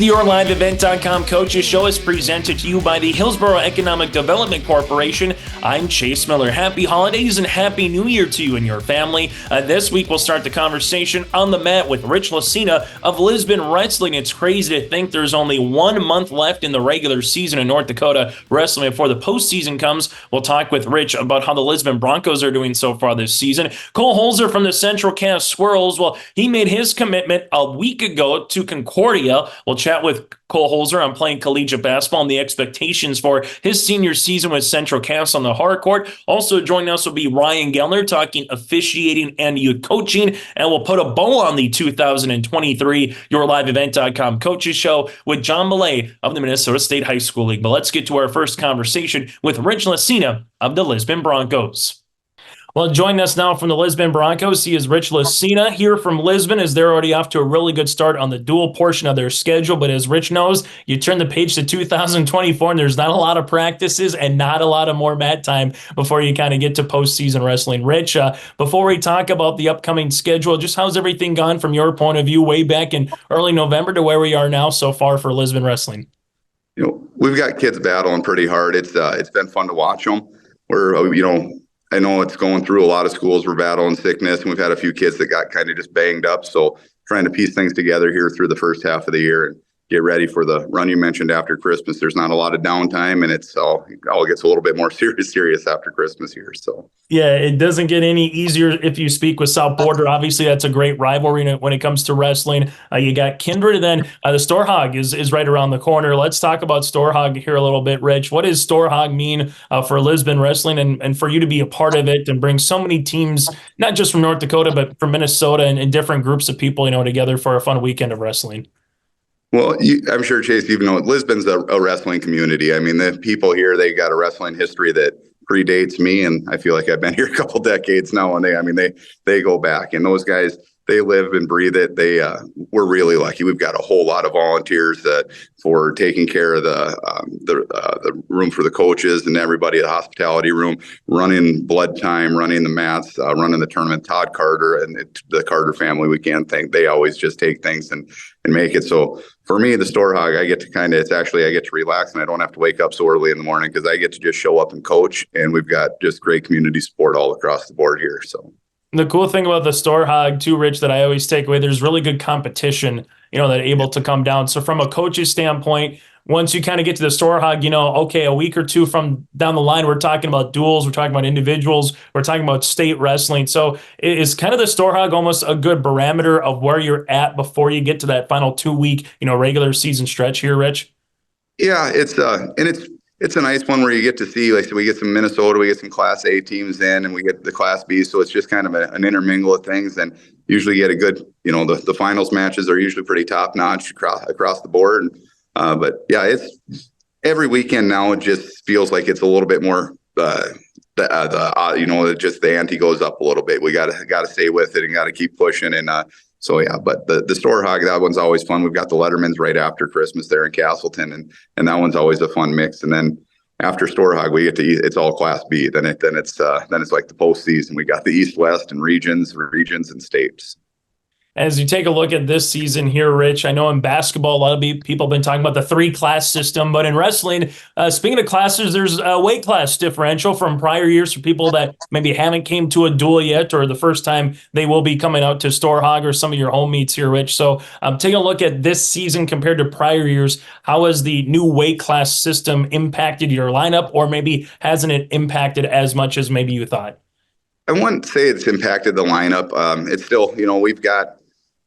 The YourLiveEvent.com Coaches Show is presented to you by the Hillsborough Economic Development Corporation. I'm Chase Miller. Happy holidays and Happy New Year to you and your family. This week we'll start the conversation on the mat with Rich Lacina of Lisbon Wrestling. It's crazy to think there's only 1 month left in the regular season in North Dakota Wrestling before the postseason comes. We'll talk with Rich about how the Lisbon Broncos are doing so far this season. Cole Holzer from the Central Cass Squirrels, well, he made his commitment a week ago to Concordia. We'll chat with Cole Holzer on playing collegiate basketball and the expectations for his senior season with Central Cass on the hard court. Also joining us will be Ryan Gellner talking officiating and youth coaching, and we'll put a bow on the 2023 YourLiveEvent.com Coaches Show with John Millea of the Minnesota State High School League. But let's get to our first conversation with Rich Lacina of the Lisbon Broncos. Well, joining us now from the Lisbon Broncos, he is Rich Lacina here from Lisbon, as they're already off to a really good start on the dual portion of their schedule. But as Rich knows, you turn the page to 2024, and there's not a lot of practices and not a lot of more mat time before you kind of get to postseason wrestling. Rich, before we talk about the upcoming schedule, just how's everything gone from your point of view way back in early November to where we are now so far for Lisbon Wrestling? You know, we've got kids battling pretty hard. It's been fun to watch them. I know it's going through a lot of schools. We're battling sickness, and we've had a few kids that got kind of just banged up. So trying to piece things together here through the first half of the year and get ready for the run you mentioned after Christmas. There's not a lot of downtime, and it all gets a little bit more serious after Christmas here. So yeah, it doesn't get any easier if you speak with South Border. Obviously, that's a great rivalry when it comes to wrestling. You got Kindred, and then the Storhog is right around the corner. Let's talk about Storhog here a little bit, Rich. What does Storhog mean for Lisbon Wrestling and for you to be a part of it and bring so many teams, not just from North Dakota, but from Minnesota and different groups of people, together for a fun weekend of wrestling? Well, I'm sure, Chase, even though Lisbon's a wrestling community. I mean, the people here, they got a wrestling history that predates me, and I feel like I've been here a couple decades now, and they go back. And those guys, they live and breathe it. We're really lucky. We've got a whole lot of volunteers for taking care of the room for the coaches and everybody at the hospitality room, running blood time, running the mats, running the tournament. Todd Carter and the Carter family, we can't thank. They always just take things and make it. So for me, the Storhog, I get to relax, and I don't have to wake up so early in the morning because I get to just show up and coach, and we've got just great community support all across the board here. So. The cool thing about the Storhog too, Rich, that I always take away, there's really good competition, that able to come down. So from a coach's standpoint, once you kind of get to the Storhog, okay, a week or two from down the line, we're talking about duels, we're talking about individuals, we're talking about state wrestling. So is kind of the Storhog almost a good barometer of where you're at before you get to that final 2-week, regular season stretch here, Rich? Yeah, it's a nice one where you get to see, like, so we get some Minnesota, we get some Class A teams in, and we get the Class B. So it's just kind of an intermingle of things, and usually get a good, the finals matches are usually pretty top notch across the board. But yeah, it's every weekend now. It just feels like it's a little bit more, just the ante goes up a little bit. We got to stay with it and got to keep pushing. And so yeah, but the Storhog, that one's always fun. We've got the Lettermans right after Christmas there in Castleton, and that one's always a fun mix. And then after Storhog, we get to it's all Class B. Then it's like the postseason. We got the East, West, and regions and states. As you take a look at this season here, Rich, I know in basketball, a lot of people have been talking about the 3-class system, but in wrestling, speaking of classes, there's a weight class differential from prior years for people that maybe haven't came to a duel yet, or the first time they will be coming out to Storhog or some of your home meets here, Rich. So taking a look at this season compared to prior years, how has the new weight class system impacted your lineup, or maybe hasn't it impacted as much as maybe you thought? I wouldn't say it's impacted the lineup. It's still,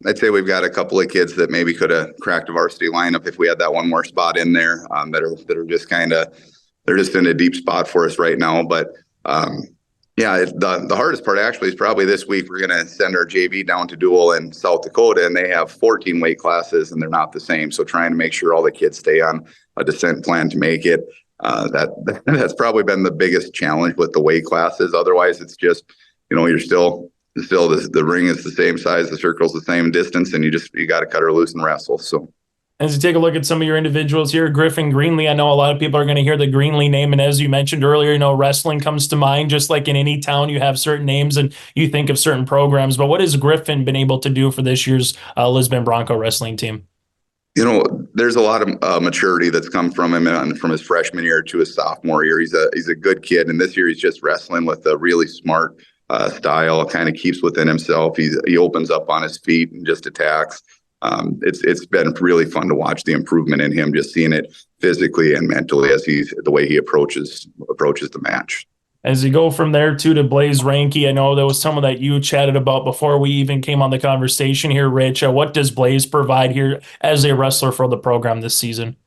I'd say we've got a couple of kids that maybe could have cracked a varsity lineup if we had that one more spot in there, that are just they're just in a deep spot for us right now. But the hardest part actually is probably this week. We're going to send our JV down to dual in South Dakota, and they have 14 weight classes, and they're not the same. So trying to make sure all the kids stay on a descent plan to make it. That's probably been the biggest challenge with the weight classes. Otherwise, it's just, you're still the ring is the same size, the circle's the same distance, and you got to cut her loose and wrestle. So as you take a look at some of your individuals here, Griffin Greenlee, I know a lot of people are going to hear the Greenlee name, and as you mentioned earlier, wrestling comes to mind. Just like in any town, you have certain names and you think of certain programs. But what has Griffin been able to do for this year's Lisbon Bronco wrestling team? There's a lot of maturity that's come from him and from his freshman year to his sophomore year. He's a good kid, and this year he's just wrestling with a really smart style. Kind of keeps within himself. He opens up on his feet and just attacks. It's been really fun to watch the improvement in him, just seeing it physically and mentally as the way he approaches the match. As you go from there to Blaze Ranke, I know that was someone that you chatted about before we even came on the conversation here, Rich. What does Blaze provide here as a wrestler for the program this season?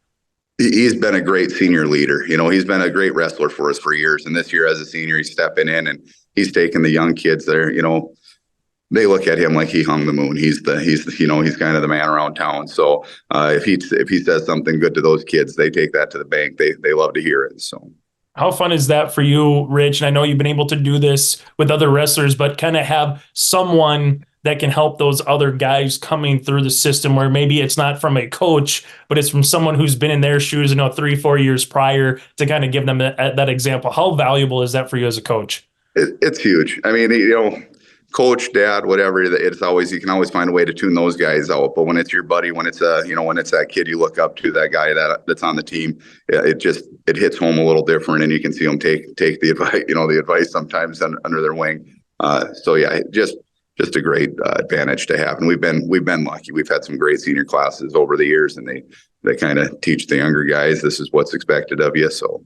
He's been a great senior leader. He's been a great wrestler for us for years. And this year as a senior, he's stepping in and he's taking the young kids there. They look at him like he hung the moon. He's kind of the man around town. So if he says something good to those kids, they take that to the bank. They love to hear it. So. How fun is that for you, Rich? And I know you've been able to do this with other wrestlers, but kind of have someone that can help those other guys coming through the system where maybe it's not from a coach, but it's from someone who's been in their shoes, 3-4 years prior to kind of give them that example. How valuable is that for you as a coach? It's huge. I mean, coach, dad, whatever, it's always, you can always find a way to tune those guys out. But when it's your buddy, when it's when it's that kid you look up to, that guy that's on the team, it hits home a little different, and you can see them take the advice, the advice sometimes under their wing. So yeah, just a great advantage to have. And we've been lucky. We've had some great senior classes over the years, and they kind of teach the younger guys, this is what's expected of you. So.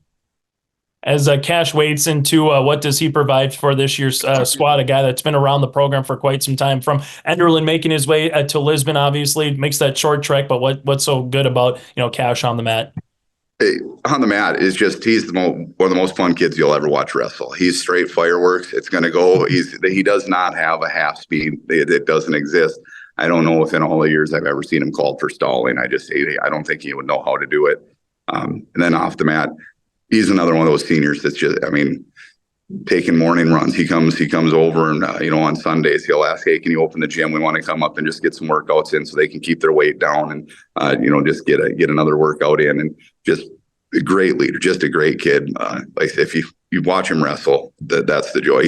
As Cash wades into what does he provide for this year's squad, a guy that's been around the program for quite some time, from Enderlin making his way to Lisbon, obviously makes that short trek. But what's so good about Cash on the mat? On the mat is just he's one of the most fun kids you'll ever watch wrestle. He's straight fireworks. It's going to go. He does not have a half speed. It doesn't exist. I don't know if in all the years I've ever seen him called for stalling. I don't think he would know how to do it. And then off the mat, he's another one of those seniors that's just, taking morning runs. He comes over and, on Sundays, he'll ask, hey, can you open the gym? We want to come up and just get some workouts in so they can keep their weight down and, just get another workout in. And just a great leader, just a great kid. Like I said, if you watch him wrestle, that's the joy.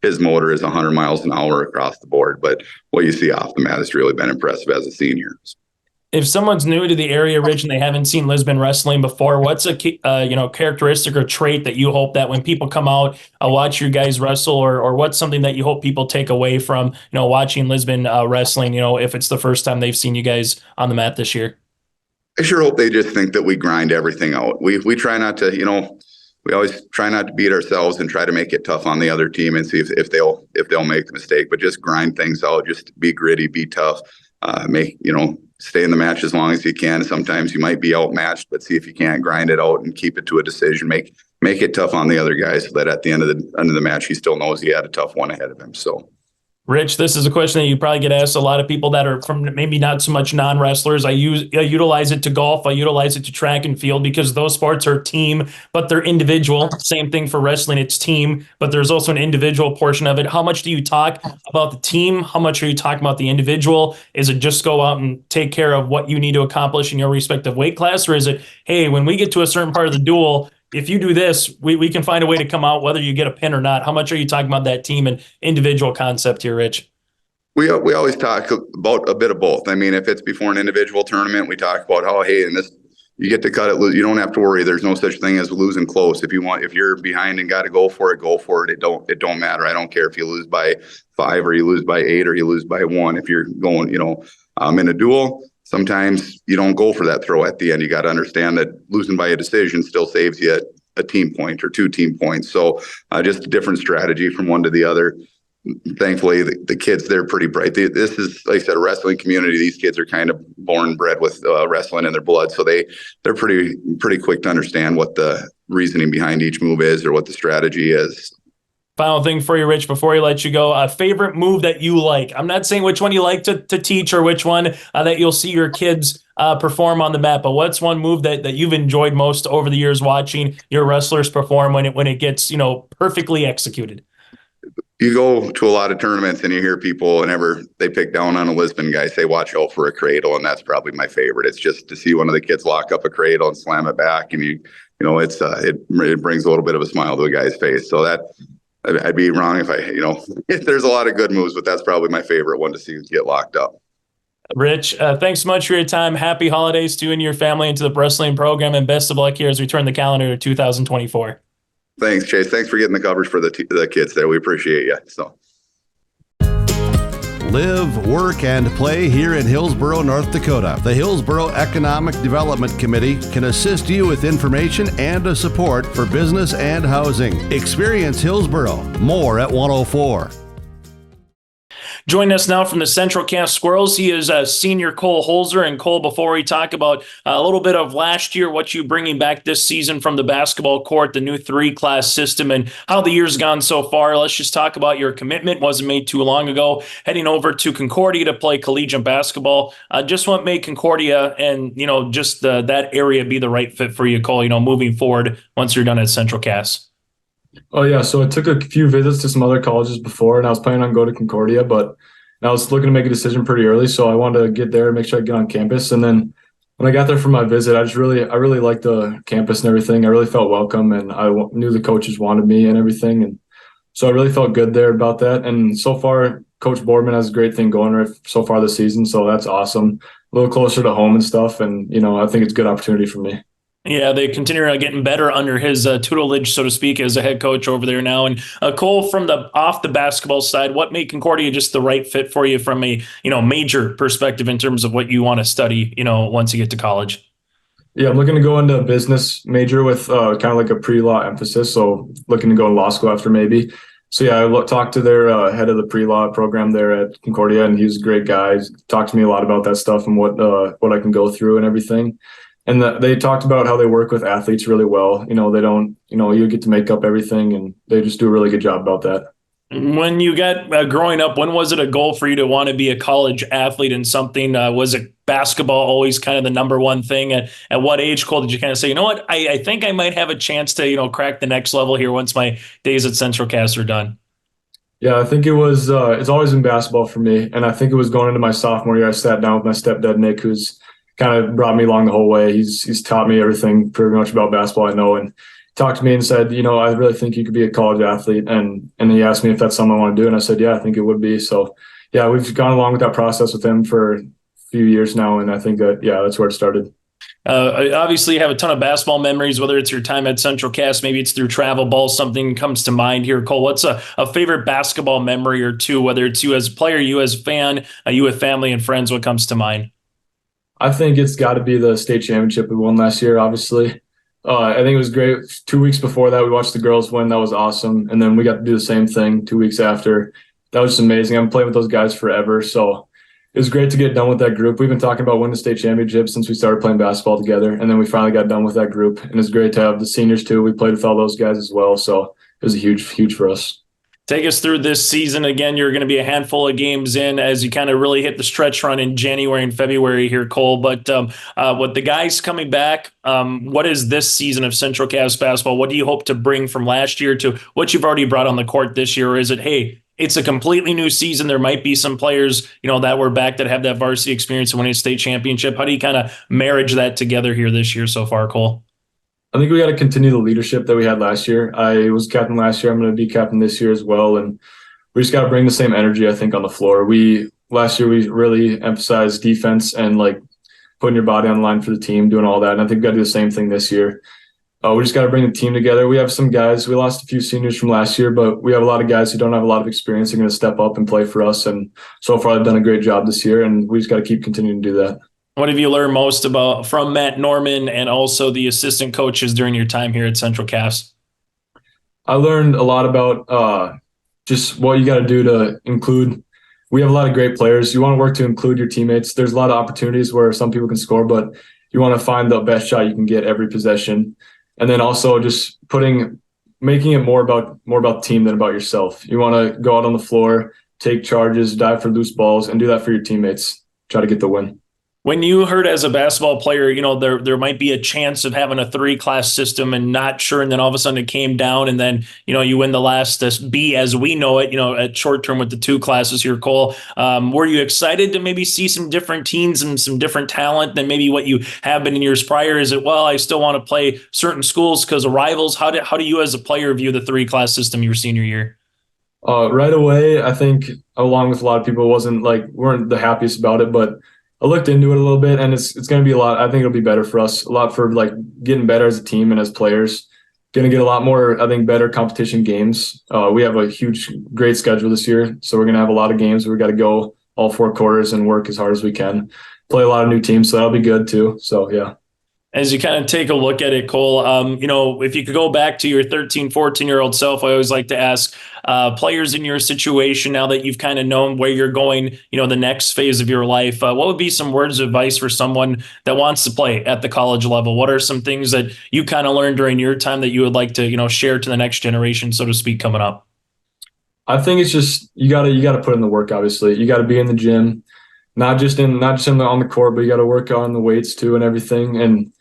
His motor is 100 miles an hour across the board. But what you see off the mat has really been impressive as a senior. If someone's new to the area, Rich, and they haven't seen Lisbon wrestling before, what's a characteristic or trait that you hope that when people come out, watch you guys wrestle, or what's something that you hope people take away from watching Lisbon wrestling? If it's the first time they've seen you guys on the mat this year. I sure hope they just think that we grind everything out. We try not to, we always try not to beat ourselves and try to make it tough on the other team and see if they'll make the mistake. But just grind things out, just be gritty, be tough, stay in the match as long as you can. Sometimes you might be outmatched, but see if you can't grind it out and keep it to a decision. Make it tough on the other guys so that at the end of the match, he still knows he had a tough one ahead of him. So. Rich, this is a question that you probably get asked a lot of people that are from maybe not so much non-wrestlers. I utilize it to golf. I utilize it to track and field because those sports are team, but they're individual. Same thing for wrestling. It's team, but there's also an individual portion of it. How much do you talk about the team? How much are you talking about the individual? Is it just go out and take care of what you need to accomplish in your respective weight class? Or is it, hey, when we get to a certain part of the duel, if you do this, we can find a way to come out whether you get a pin or not? How much are you talking about that team and individual concept here, Rich? We always talk about a bit of both. I mean, if it's before an individual tournament, we talk about how, hey, and this, you get to cut it. You don't have to worry. There's no such thing as losing close. If you're behind and got to go for it, go for it. It don't matter. I don't care if you lose by 5 or you lose by 8 or you lose by 1. If you're going, in a duel, sometimes you don't go for that throw at the end. You got to understand that losing by a decision still saves you a team point or 2 team points. So just a different strategy from one to the other. Thankfully, the kids, they're pretty bright. This is, like I said, a wrestling community. These kids are kind of born and bred with wrestling in their blood. So they're pretty quick to understand what the reasoning behind each move is or what the strategy is. Final thing for you, Rich, before I let you go, a favorite move that you like. I'm not saying which one you like to teach or which one that you'll see your kids perform on the mat, but what's one move that you've enjoyed most over the years watching your wrestlers perform when it gets, perfectly executed? You go to a lot of tournaments and you hear people whenever they pick down on a Lisbon guy say, watch out for a cradle. And that's probably my favorite. It's just to see one of the kids lock up a cradle and slam it back. And it brings a little bit of a smile to a guy's face. So that, I'd be wrong if there's a lot of good moves, but that's probably my favorite one to see get locked up. Rich, thanks so much for your time. Happy holidays to you and your family and to the wrestling program, and best of luck here as we turn the calendar to 2024. Thanks, Chase. Thanks for getting the coverage for the kids there. We appreciate you. So. Live, work, and play here in Hillsboro, North Dakota. The Hillsboro Economic Development Committee can assist you with information and support for business and housing. Experience Hillsboro. More at 104. Joining us now from the Central Cass Squirrels, he is senior Cole Holzer. And Cole, before we talk about a little bit of last year, what you bringing back this season from the basketball court, the new 3-class system, and how the year's gone so far, let's just talk about your commitment. Wasn't made too long ago, heading over to Concordia to play collegiate basketball. Just what made Concordia and, just that area be the right fit for you, Cole, moving forward once you're done at Central Cass? Oh, yeah. So I took a few visits to some other colleges before, and I was planning on going to Concordia, but I was looking to make a decision pretty early. So I wanted to get there and make sure I get on campus. And then when I got there for my visit, I really liked the campus and everything. I really felt welcome, and I knew the coaches wanted me and everything. And so I really felt good there about that. And so far, Coach Boardman has a great thing going right so far this season. So that's awesome. A little closer to home and stuff. And, I think it's a good opportunity for me. Yeah, they continue getting better under his tutelage, so to speak, as a head coach over there now. And Cole, from off the basketball side, what made Concordia just the right fit for you from a major perspective in terms of what you want to study, once you get to college? Yeah, I'm looking to go into a business major with kind of like a pre-law emphasis. So looking to go to law school after maybe. So yeah, I talked to their head of the pre-law program there at Concordia, and he was a great guy. He talked to me a lot about that stuff and what I can go through and everything. And they talked about how they work with athletes really well. They don't, you get to make up everything, and they just do a really good job about that. When you got growing up, when was it a goal for you to want to be a college athlete in something? Was it basketball always kind of the number one thing? At what age, Cole, did you kind of say, what, I think I might have a chance to, crack the next level here once my days at Central Cass are done? Yeah, I think it was, it's always been basketball for me. And I think it was going into my sophomore year, I sat down with my stepdad, Nick, who's kind of brought me along the whole way. He's taught me everything pretty much about basketball I know, and talked to me and said, I really think you could be a college athlete. And he asked me if that's something I want to do. And I said, yeah, I think it would be. So yeah, we've gone along with that process with him for a few years now. And I think that, yeah, that's where it started. Obviously, you have a ton of basketball memories, whether it's your time at Central Cass, maybe it's through travel ball, something comes to mind here. Cole, what's a favorite basketball memory or two, whether it's you as a player, you as a fan, you with family and friends, what comes to mind? I think it's got to be the state championship we won last year, obviously. I think it was great. 2 weeks before that, we watched the girls win. That was awesome. And then we got to do the same thing 2 weeks after. That was just amazing. I've been playing with those guys forever. So it was great to get done with that group. We've been talking about winning the state championship since we started playing basketball together. And then we finally got done with that group. And it's great to have the seniors too. We played with all those guys as well. So it was a huge for us. Take us through this season. Again, you're going to be a handful of games in as you kind of really hit the stretch run in January and February here, Cole. But with the guys coming back, what is this season of Central Cass basketball? What do you hope to bring from last year to what you've already brought on the court this year? Or is it, hey, it's a completely new season. There might be some players, that were back that have that varsity experience and winning a state championship. How do you kind of marriage that together here this year so far, Cole? I think we got to continue the leadership that we had last year. I was captain last year. I'm going to be captain this year as well. And we just got to bring the same energy, I think, on the floor. Last year, we really emphasized defense and like putting your body on the line for the team, doing all that. And I think we got to do the same thing this year. We just got to bring the team together. We have some guys. We lost a few seniors from last year, but we have a lot of guys who don't have a lot of experience. They're going to step up and play for us. And so far, they've done a great job this year. And we just got to keep continuing to do that. What have you learned most from Matt Norman and also the assistant coaches during your time here at Central Cass? I learned a lot about just what you got to do to include. We have a lot of great players. You want to work to include your teammates. There's a lot of opportunities where some people can score, but you want to find the best shot you can get every possession. And then also just making it more about the team than about yourself. You want to go out on the floor, take charges, dive for loose balls, and do that for your teammates. Try to get the win. When you heard as a basketball player, there might be a chance of having a 3-class system and not sure, and then all of a sudden it came down, and then you win the last B as we know it, at short term with the 2 classes here, Cole. Were you excited to maybe see some different teams and some different talent than maybe what you have been in years prior? Is it, well, I still want to play certain schools because of rivals? How do you as a player view the 3-class system your senior year? Right away, I think along with a lot of people, weren't the happiest about it, but I looked into it a little bit, and it's going to be a lot. I think it'll be better for us, a lot for like getting better as a team and as players. Going to get a lot more, I think, better competition games. We have a great schedule this year, so we're going to have a lot of games. We got to go all 4 quarters and work as hard as we can. Play a lot of new teams, so that'll be good too. So yeah. As you kind of take a look at it, Cole, if you could go back to your 13, 14-year-old self, I always like to ask players in your situation, now that you've kind of known where you're going, the next phase of your life, what would be some words of advice for someone that wants to play at the college level? What are some things that you kind of learned during your time that you would like to, share to the next generation, so to speak, coming up? I think it's just you gotta put in the work. Obviously, you got to be in the gym, not just on the court, but you got to work on the weights too and everything. And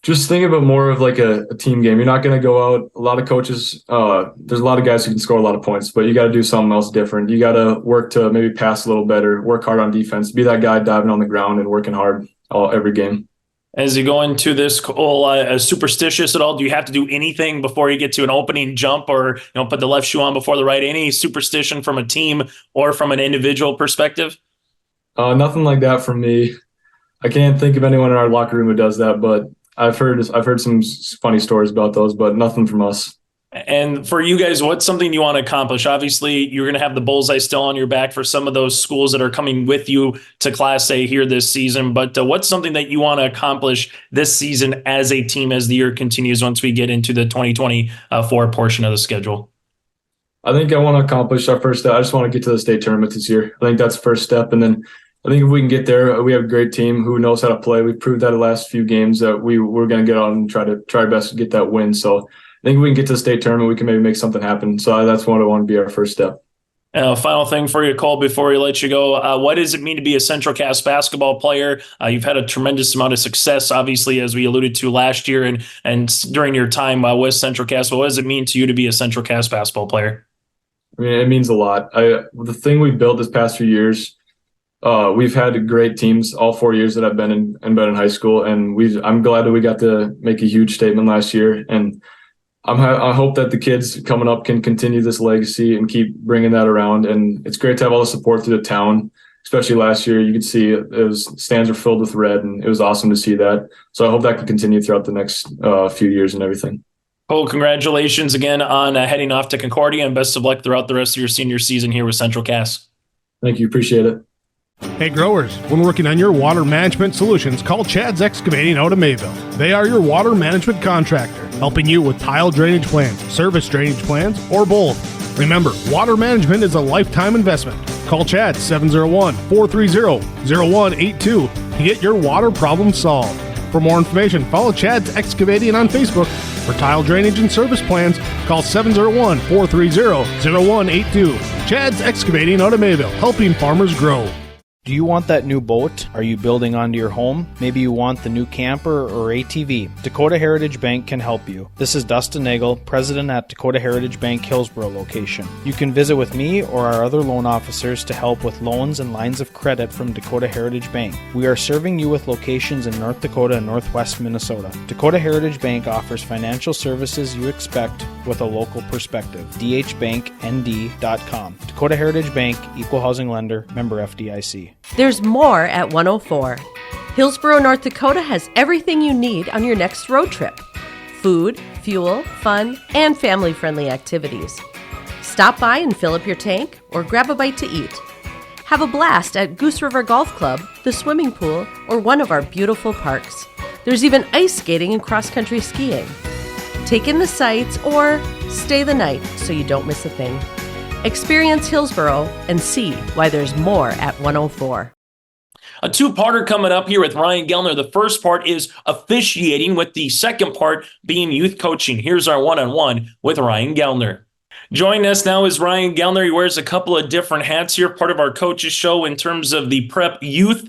just think about more of like a team game. You're not going to go out. A lot of coaches, there's a lot of guys who can score a lot of points, but you got to do something else different. You got to work to maybe pass a little better, work hard on defense, be that guy diving on the ground and working hard every game. As you go into this, Cole, superstitious at all? Do you have to do anything before you get to an opening jump, or put the left shoe on before the right? Any superstition from a team or from an individual perspective? Nothing like that from me. I can't think of anyone in our locker room who does that, but I've heard some funny stories about those, but nothing from us. And for you guys, what's something you want to accomplish? Obviously, you're going to have the bullseye still on your back for some of those schools that are coming with you to Class A here this season. But what's something that you want to accomplish this season as a team as the year continues, once we get into the 2024 portion of the schedule? I think I want to accomplish our first step. I just want to get to the state tournament this year. I think that's the first step. And then I think if we can get there, we have a great team who knows how to play. We've proved that the last few games that we're going to get on and try our best to get that win. So I think if we can get to the state tournament, we can maybe make something happen. So that's what I want to be our first step. Final thing for you, Cole, before we let you go. What does it mean to be a Central Cass basketball player? You've had a tremendous amount of success, obviously, as we alluded to last year and during your time with Central Cass. What does it mean to you to be a Central Cass basketball player? I mean, it means a lot. The thing we've built this past few years, we've had great teams all 4 years that I've been in high school, and I'm glad that we got to make a huge statement last year. And I hope that the kids coming up can continue this legacy and keep bringing that around. And it's great to have all the support through the town, especially last year. You could see stands were filled with red, and it was awesome to see that. So I hope that can continue throughout the next few years and everything. Cole, congratulations again on heading off to Concordia, and best of luck throughout the rest of your senior season here with Central Cass. Thank you. Appreciate it. Hey growers, when working on your water management solutions, call Chad's Excavating out of Mayville. They are your water management contractor, helping you with tile drainage plans, service drainage plans, or both. Remember, water management is a lifetime investment. Call Chad 701-430-0182 to get your water problem solved. For more information, follow Chad's Excavating on Facebook. For tile drainage and service plans, call 701-430-0182. Chad's Excavating out of Mayville, helping farmers grow. Do you want that new boat? Are you building onto your home? Maybe you want the new camper or ATV. Dakota Heritage Bank can help you. This is Dustin Nagel, President at Dakota Heritage Bank Hillsboro location. You can visit with me or our other loan officers to help with loans and lines of credit from Dakota Heritage Bank. We are serving you with locations in North Dakota and Northwest Minnesota. Dakota Heritage Bank offers financial services you expect with a local perspective. dhbanknd.com. Dakota Heritage Bank, Equal Housing Lender, member FDIC. There's more at 104. Hillsboro, North Dakota has everything you need on your next road trip. Food, fuel, fun, and family-friendly activities. Stop by and fill up your tank or grab a bite to eat. Have a blast at Goose River Golf Club, the swimming pool, or one of our beautiful parks. There's even ice skating and cross-country skiing. Take in the sights or stay the night so you don't miss a thing. Experience Hillsboro and see why there's more at 104. A two-parter coming up here with Ryan Gellner. The first part is officiating, with the second part being youth coaching. Here's our one-on-one with Ryan Gellner. Joining us now is Ryan Gellner. He wears a couple of different hats here, part of our coaches show in terms of the prep youth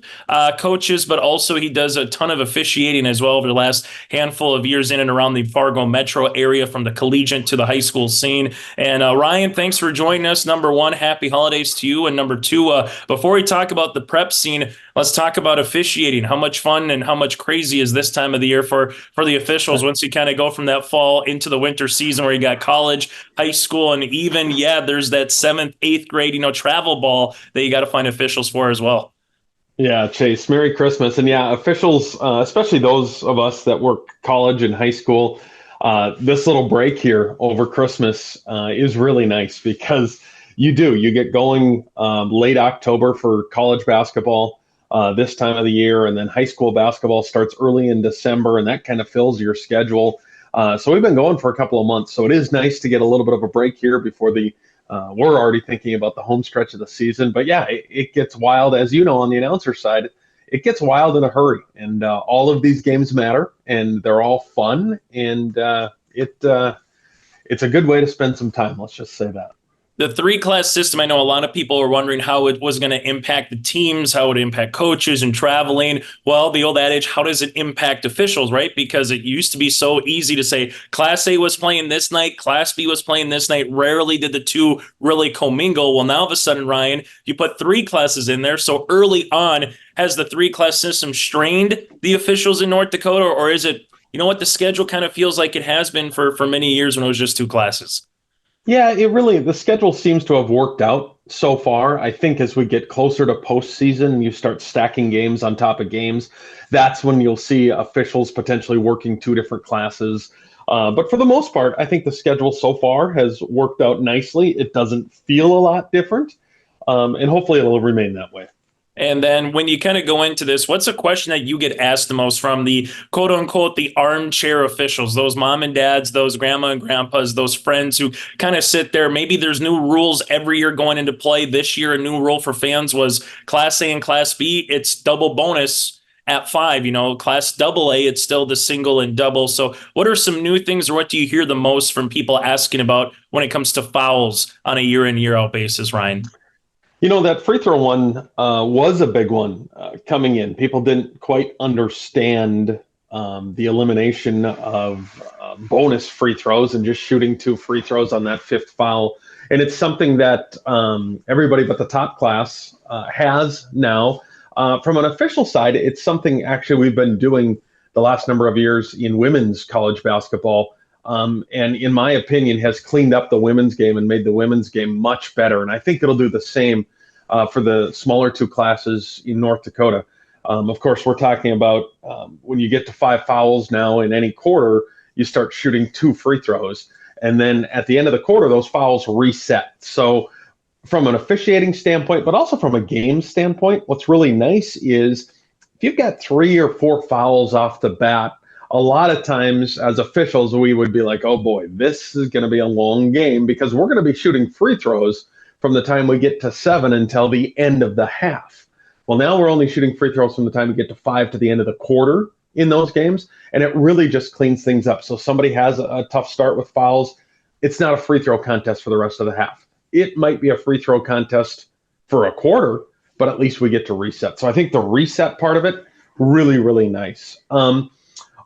coaches, but also he does a ton of officiating as well over the last handful of years in and around the Fargo metro area, from the collegiate to the high school scene. And Ryan, thanks for joining us. Number one, happy holidays to you. And number two, before we talk about the prep scene, let's talk about officiating. How much fun and how much crazy is this time of the year for the officials once you kind of go from that fall into the winter season where you got college, high school, and even, there's that 7th, 8th grade, travel ball that you got to find officials for as well. Yeah, Chase, Merry Christmas. And yeah, officials, especially those of us that work college and high school, this little break here over Christmas is really nice because you get going late October for college basketball this time of the year, and then high school basketball starts early in December, and that kind of fills your schedule. So we've been going for a couple of months, so it is nice to get a little bit of a break here before we're already thinking about the home stretch of the season. But yeah, it gets wild, as you know, on the announcer side. It gets wild in a hurry, and all of these games matter, and they're all fun, and it's a good way to spend some time. Let's just say that. The three-class system, I know a lot of people are wondering how it was going to impact the teams, how it would impact coaches and traveling. Well, the old adage, how does it impact officials, right? Because it used to be so easy to say Class A was playing this night, Class B was playing this night. Rarely did the two really commingle. Well, now all of a sudden, Ryan, you put three classes in there. So early on, has the three-class system strained the officials in North Dakota, or is it, you know what, the schedule kind of feels like it has been for many years when it was just two classes? Yeah, the schedule seems to have worked out so far. I think as we get closer to postseason, you start stacking games on top of games. That's when you'll see officials potentially working two different classes. But for the most part, I think the schedule so far has worked out nicely. It doesn't feel a lot different, and hopefully it'll remain that way. And then when you kind of go into this, what's a question that you get asked the most from the quote unquote, the armchair officials, those mom and dads, those grandma and grandpas, those friends who kind of sit there? Maybe there's new rules every year going into play. This year, a new rule for fans was Class A and Class B. It's double bonus at 5, Class AA, it's still the single and double. So what are some new things, or what do you hear the most from people asking about when it comes to fouls on a year in, year out basis, Ryan? That free throw one was a big one coming in. People didn't quite understand the elimination of bonus free throws and just shooting 2 free throws on that 5th foul. And it's something that everybody but the top class has now. From an official side, it's something actually we've been doing the last number of years in women's college basketball. And in my opinion, has cleaned up the women's game and made the women's game much better. And I think it'll do the same for the smaller 2 classes in North Dakota. Of course, we're talking about when you get to 5 fouls now in any quarter, you start shooting 2 free throws. And then at the end of the quarter, those fouls reset. So from an officiating standpoint, but also from a game standpoint, what's really nice is if you've got 3 or 4 fouls off the bat, a lot of times as officials, we would be like, oh boy, this is going to be a long game because we're going to be shooting free throws from the time we get to 7 until the end of the half. Well, now we're only shooting free throws from the time we get to 5 to the end of the quarter in those games, and it really just cleans things up. So somebody has a tough start with fouls, it's not a free throw contest for the rest of the half. It might be a free throw contest for a quarter, but at least we get to reset. So I think the reset part of it, really, really nice.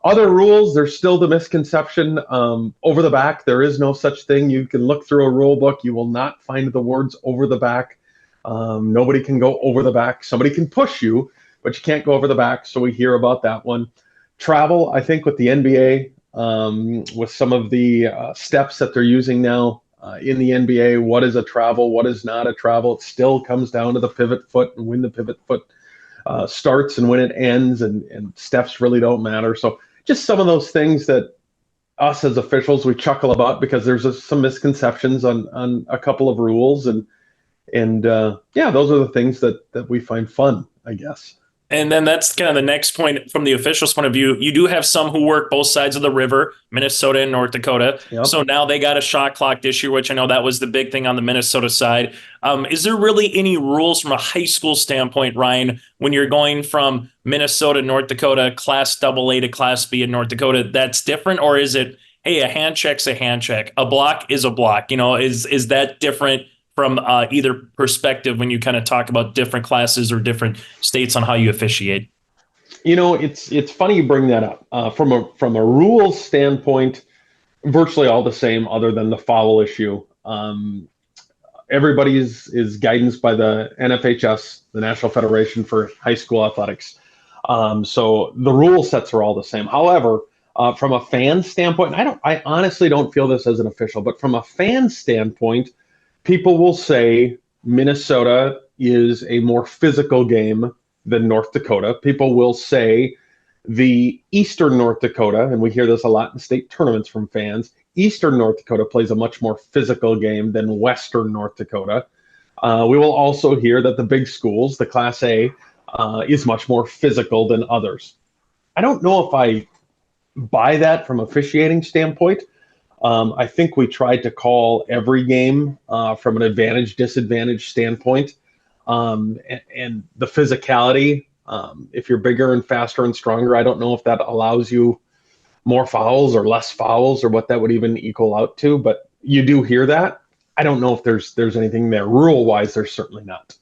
Other rules, there's still the misconception. Over the back, there is no such thing. You can look through a rule book. You will not find the words over the back. Nobody can go over the back. Somebody can push you, but you can't go over the back. So we hear about that one. Travel, I think with the NBA, with some of the steps that they're using now in the NBA, what is a travel, what is not a travel? It still comes down to the pivot foot and when the pivot foot starts and when it ends, and steps really don't matter. So just some of those things that us as officials, we chuckle about because there's some misconceptions on a couple of rules. And yeah, those are the things that we find fun, I guess. And then that's kind of the next point from the officials' point of view. You do have some who work both sides of the river, Minnesota and North Dakota. Yep. So now they got a shot clock this year, which I know that was the big thing on the Minnesota side. Is there really any rules from a high school standpoint, Ryan, when you're going from Minnesota, North Dakota, Class AA to Class B in North Dakota, that's different? Or is it, hey, a hand check's a hand check, a block is a block? Is that different from either perspective when you kind of talk about different classes or different states on how you officiate? It's funny you bring that up. From a rules standpoint, virtually all the same other than the foul issue. Everybody's is guidance by the NFHS, the National Federation for High School Athletics. So the rule sets are all the same. However, from a fan standpoint, I honestly don't feel this as an official, but from a fan standpoint, people will say Minnesota is a more physical game than North Dakota. People will say the Eastern North Dakota, and we hear this a lot in state tournaments from fans, Eastern North Dakota plays a much more physical game than Western North Dakota. We will also hear that the big schools, the Class A, is much more physical than others. I don't know if I buy that from officiating standpoint. I think we tried to call every game from an advantage-disadvantage standpoint. And the physicality, if you're bigger and faster and stronger, I don't know if that allows you more fouls or less fouls or what that would even equal out to, but you do hear that. I don't know if there's anything there. Rule-wise, there's certainly not.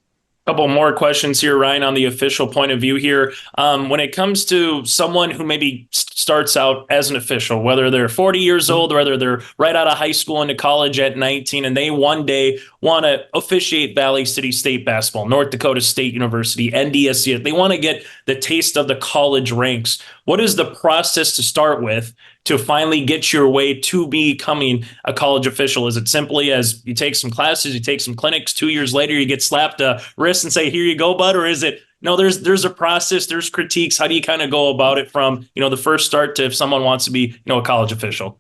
Couple more questions here, Ryan, on the official point of view here. When it comes to someone who maybe starts out as an official, whether they're 40 years old, or whether they're right out of high school into college at 19, and they one day want to officiate Valley City State basketball, North Dakota State University, NDSU, they want to get the taste of the college ranks. What is the process to start with to finally get your way to becoming a college official? Is it simply as you take some classes, you take some clinics, 2 years later you get slapped a wrist and say, here you go, bud? Or is it, no, there's a process, there's critiques. How do you kind of go about it from, the first start to if someone wants to be, a college official?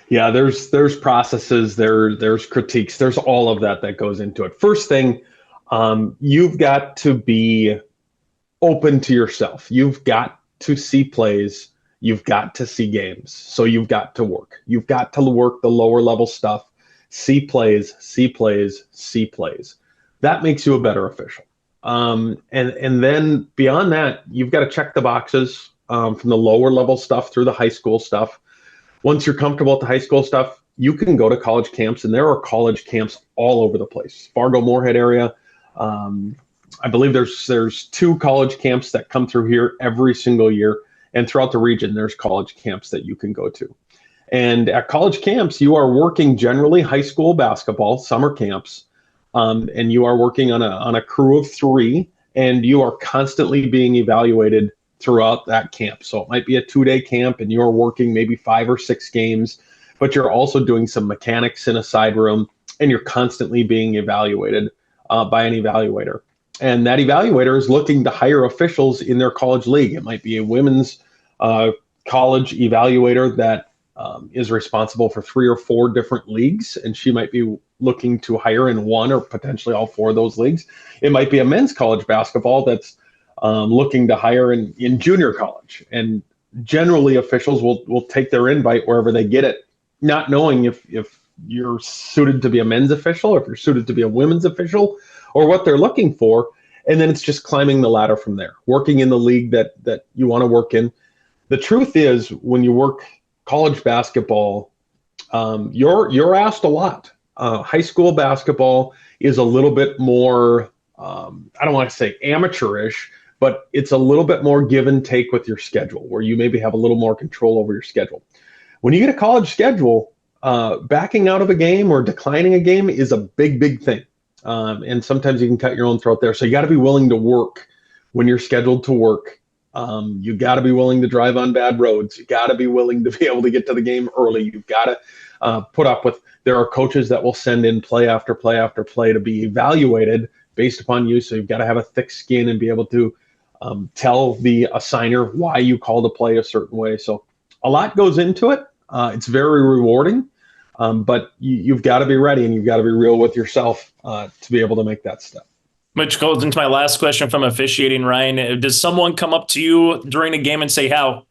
Yeah, there's processes, there's critiques, there's all of that goes into it. First thing, you've got to be open to yourself. You've got to see plays. You've got to see games. So you've got to work. You've got to work the lower level stuff, see plays. That makes you a better official. And then beyond that, you've got to check the boxes from the lower level stuff through the high school stuff. Once you're comfortable with the high school stuff, you can go to college camps, and there are college camps all over the place. Fargo-Moorhead area. I believe there's 2 college camps that come through here every single year. And throughout the region, there's college camps that you can go to. And at college camps, you are working generally high school basketball, summer camps, and you are working on a crew of 3, and you are constantly being evaluated throughout that camp. So it might be a 2-day camp, and you're working maybe 5 or 6 games, but you're also doing some mechanics in a side room, and you're constantly being evaluated by an evaluator. And that evaluator is looking to hire officials in their college league. It might be a women's college evaluator that is responsible for 3 or 4 different leagues, and she might be looking to hire in 1 or potentially all 4 of those leagues. It might be a men's college basketball that's looking to hire in junior college. And generally, officials will take their invite wherever they get it, not knowing if you're suited to be a men's official, or if you're suited to be a women's official, or what they're looking for. And then it's just climbing the ladder from there, working in the league that you want to work in. The truth is, when you work college basketball, you're asked a lot. High school basketball is a little bit more, I don't want to say amateurish, but it's a little bit more give and take with your schedule, where you maybe have a little more control over your schedule. When you get a college schedule, backing out of a game or declining a game is a big thing. And sometimes you can cut your own throat there. So you got to be willing to work when you're scheduled to work. You got to be willing to drive on bad roads. You got to be willing to be able to get to the game early. You've got to put up with, there are coaches that will send in play after play after play to be evaluated based upon you. So you've got to have a thick skin and be able to tell the assigner why you called a play a certain way. So a lot goes into it. It's very rewarding. But you've got to be ready, and you've got to be real with yourself to be able to make that step. Which goes into my last question from officiating, Ryan. Does someone come up to you during a game and say,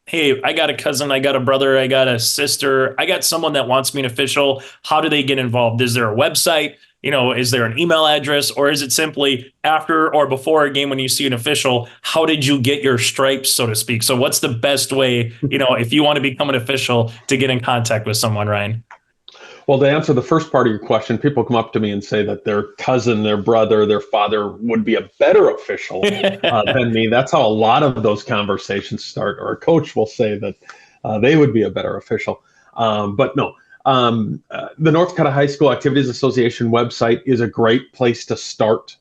hey, I got a cousin, I got a brother, I got a sister, I got someone that wants me an official? How do they get involved? Is there a website? Is there an email address, or is it simply after or before a game when you see an official? How did you get your stripes, so to speak? So what's the best way, if you want to become an official, to get in contact with someone, Ryan? Well, to answer the first part of your question, people come up to me and say that their cousin, their brother, their father would be a better official than me. That's how a lot of those conversations start. Or a coach will say that they would be a better official. But no, the North Dakota High School Activities Association website is a great place to start.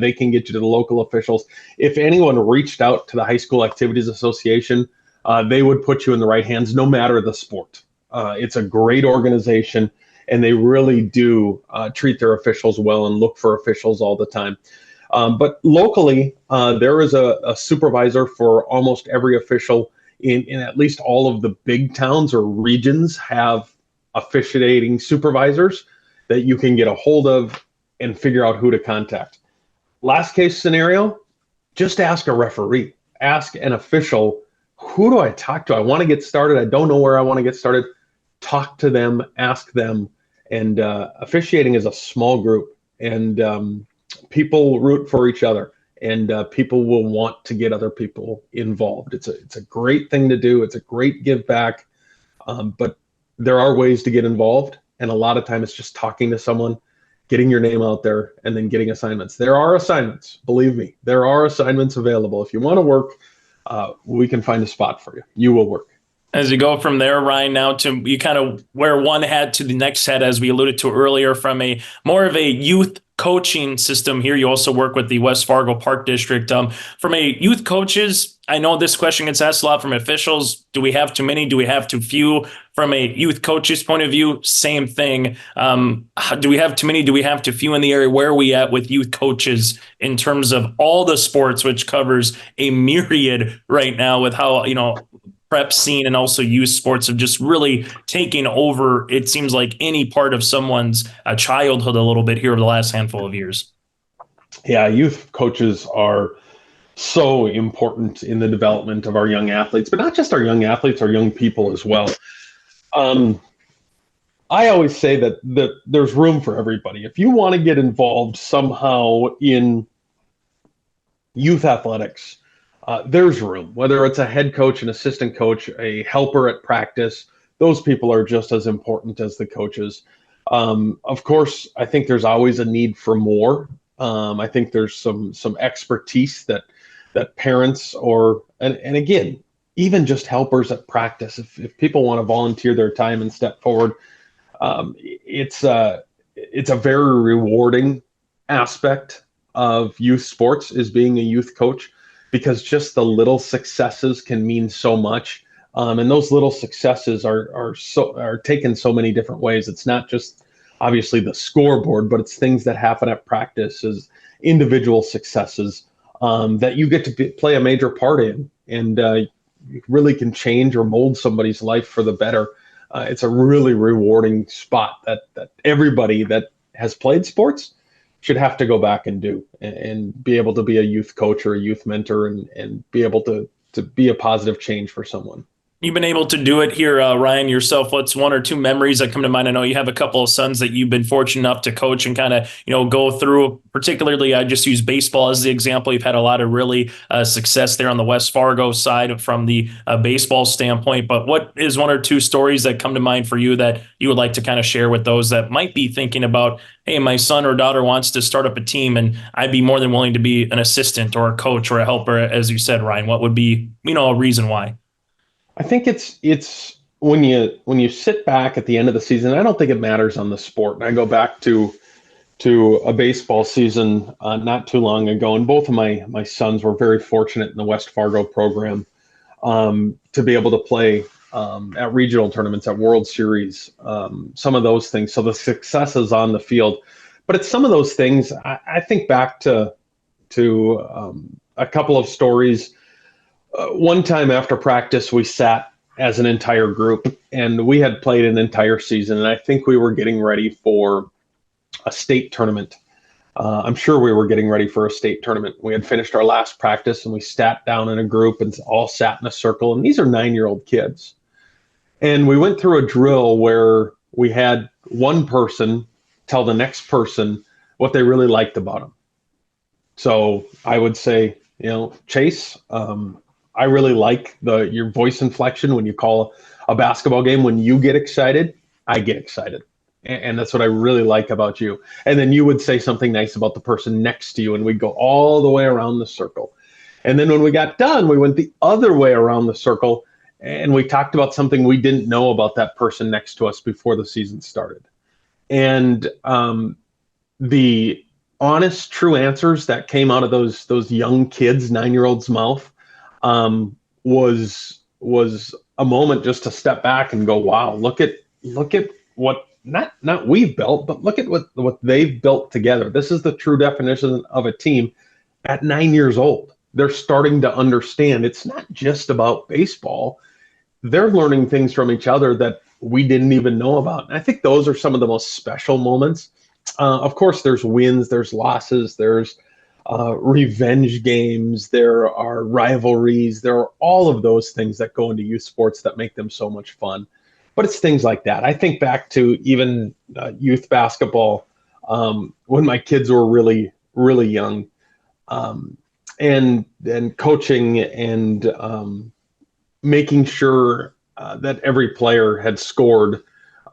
They can get you to the local officials. If anyone reached out to the High School Activities Association, they would put you in the right hands, no matter the sport. It's a great organization, and they really do treat their officials well and look for officials all the time. But locally, there is a supervisor for almost every official in at least all of the big towns or regions have officiating supervisors that you can get a hold of and figure out who to contact. Last case scenario, just ask a referee, ask an official, who do I talk to? I want to get started. I don't know where I want to get started. Talk to them, ask them. And officiating is a small group, and people root for each other, and people will want to get other people involved. It's a great thing to do. It's a great give back, but there are ways to get involved, and a lot of time it's just talking to someone, getting your name out there, and then getting assignments. There are assignments, believe me. There are assignments available. If you want to work, we can find a spot for you. You will work. As you go from there, Ryan, now to you kind of wear one hat to the next hat, as we alluded to earlier, from a more of a youth coaching system here. You also work with the West Fargo Park District. From a youth coaches, I know this question gets asked a lot from officials. Do we have too many? Do we have too few? From a youth coach's point of view, same thing. Do we have too many? Do we have too few in the area? Where are we at with youth coaches in terms of all the sports, which covers a myriad right now with how, prep scene and also youth sports have just really taken over, it seems like, any part of someone's childhood a little bit here over the last handful of years. Yeah, youth coaches are so important in the development of our young athletes, but not just our young athletes, our young people as well. I always say that there's room for everybody. If you want to get involved somehow in youth athletics, there's room, whether it's a head coach, an assistant coach, a helper at practice. Those people are just as important as the coaches. Of course, I think there's always a need for more. I think there's some expertise that parents and again, even just helpers at practice, if people want to volunteer their time and step forward, it's a very rewarding aspect of youth sports is being a youth coach, because just the little successes can mean so much. And those little successes are taken so many different ways. It's not just obviously the scoreboard, but it's things that happen at practice as individual successes that you get to play a major part in, and you really can change or mold somebody's life for the better. It's a really rewarding spot that everybody that has played sports should have to go back and do, and be able to be a youth coach or a youth mentor and be able to be a positive change for someone. You've been able to do it here, Ryan, yourself. What's one or two memories that come to mind? I know you have a couple of sons that you've been fortunate enough to coach and kind of, go through. Particularly, I just use baseball as the example. You've had a lot of really success there on the West Fargo side from the baseball standpoint. But what is one or two stories that come to mind for you that you would like to kind of share with those that might be thinking about, hey, my son or daughter wants to start up a team, and I'd be more than willing to be an assistant or a coach or a helper, as you said, Ryan? What would be, a reason why? I think it's when you sit back at the end of the season, I don't think it matters on the sport. And I go back to a baseball season not too long ago, and both of my sons were very fortunate in the West Fargo program to be able to play at regional tournaments, at World Series, some of those things. So the successes on the field, but it's some of those things. I think back to a couple of stories. One time after practice, we sat as an entire group, and we had played an entire season, and I think we were getting ready for a state tournament. I'm sure we were getting ready for a state tournament. We had finished our last practice, and we sat down in a group and all sat in a circle, and these are 9-year-old kids. And we went through a drill where we had one person tell the next person what they really liked about them. So I would say, Chase, I really like your voice inflection when you call a basketball game. When you get excited, I get excited. And that's what I really like about you. And then you would say something nice about the person next to you, and we'd go all the way around the circle. And then when we got done, we went the other way around the circle, and we talked about something we didn't know about that person next to us before the season started. And the honest, true answers that came out of those young kids, 9-year-olds' mouth, was a moment just to step back and go, wow, look at what not we've built, but look at what they've built together. This is the true definition of a team at 9 years old. They're starting to understand it's not just about baseball. They're learning things from each other that we didn't even know about. And I think those are some of the most special moments. Of course, there's wins, there's losses, there's revenge games, there are rivalries, there are all of those things that go into youth sports that make them so much fun. But it's things like that. I think back to even youth basketball when my kids were really, really young, and coaching and making sure that every player had scored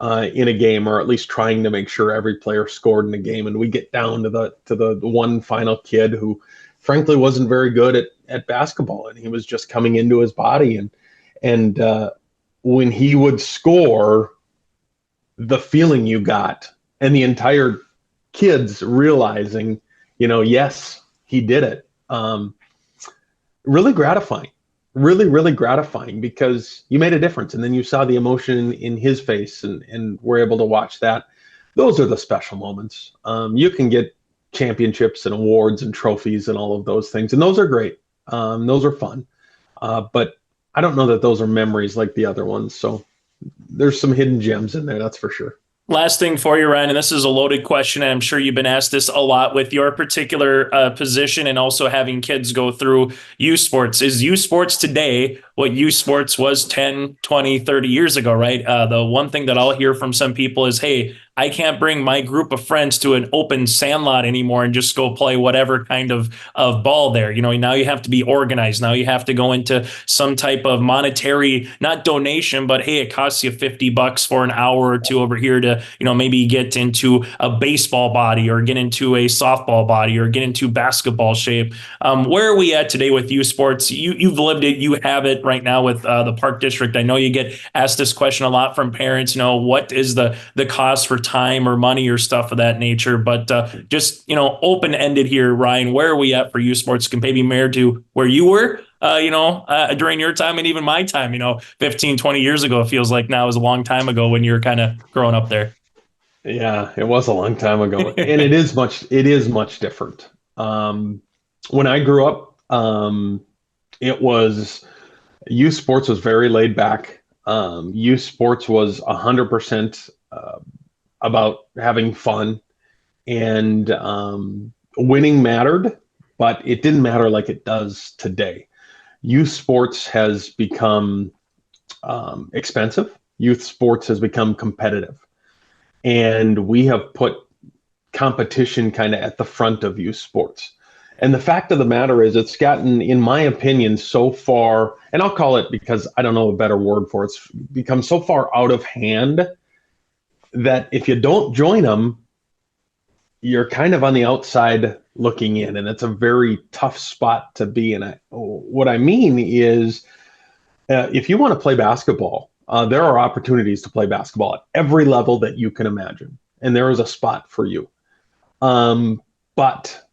in a game, or at least trying to make sure every player scored in a game. And we get down to the one final kid who frankly wasn't very good at basketball, and he was just coming into his body. And when he would score, the feeling you got, and the entire kids realizing, yes, he did it. Really gratifying. Really, really gratifying, because you made a difference, and then you saw the emotion in his face, and were able to watch that. Those are the special moments. You can get championships and awards and trophies and all of those things, and those are great. Those are fun, but I don't know that those are memories like the other ones. So there's some hidden gems in there, that's for sure. Last thing for you, Ryan, and this is a loaded question, and I'm sure you've been asked this a lot with your particular position and also having kids go through youth sports. Is youth sports today what youth sports was 10, 20, 30 years ago, right? The one thing that I'll hear from some people is, hey, I can't bring my group of friends to an open sandlot anymore and just go play whatever kind of ball there. Now you have to be organized. Now you have to go into some type of monetary, not donation, but hey, it costs you $50 for an hour or two over here to, maybe get into a baseball body or get into a softball body or get into basketball shape. Where are we at today with youth sports? You've lived it. You have it right now with the Park District. I know you get asked this question a lot from parents. What is the cost for time or money or stuff of that nature? But just, open-ended here, Ryan, where are we at for youth sports compared to where you were, during your time and even my time, 15, 20 years ago? It feels like now is a long time ago when you were kind of growing up there. Yeah, it was a long time ago. And it is much different. When I grew up, youth sports was very laid back. Youth sports was 100% about having fun, and winning mattered, but it didn't matter like it does today. Youth sports has become expensive. Youth sports has become competitive, and we have put competition kind of at the front of youth sports. And the fact of the matter is, it's gotten, in my opinion, so far, and I'll call it, because I don't know a better word for it, it's become so far out of hand that if you don't join them, you're kind of on the outside looking in, and it's a very tough spot to be in. What I mean is, if you want to play basketball, there are opportunities to play basketball at every level that you can imagine, and there is a spot for you. But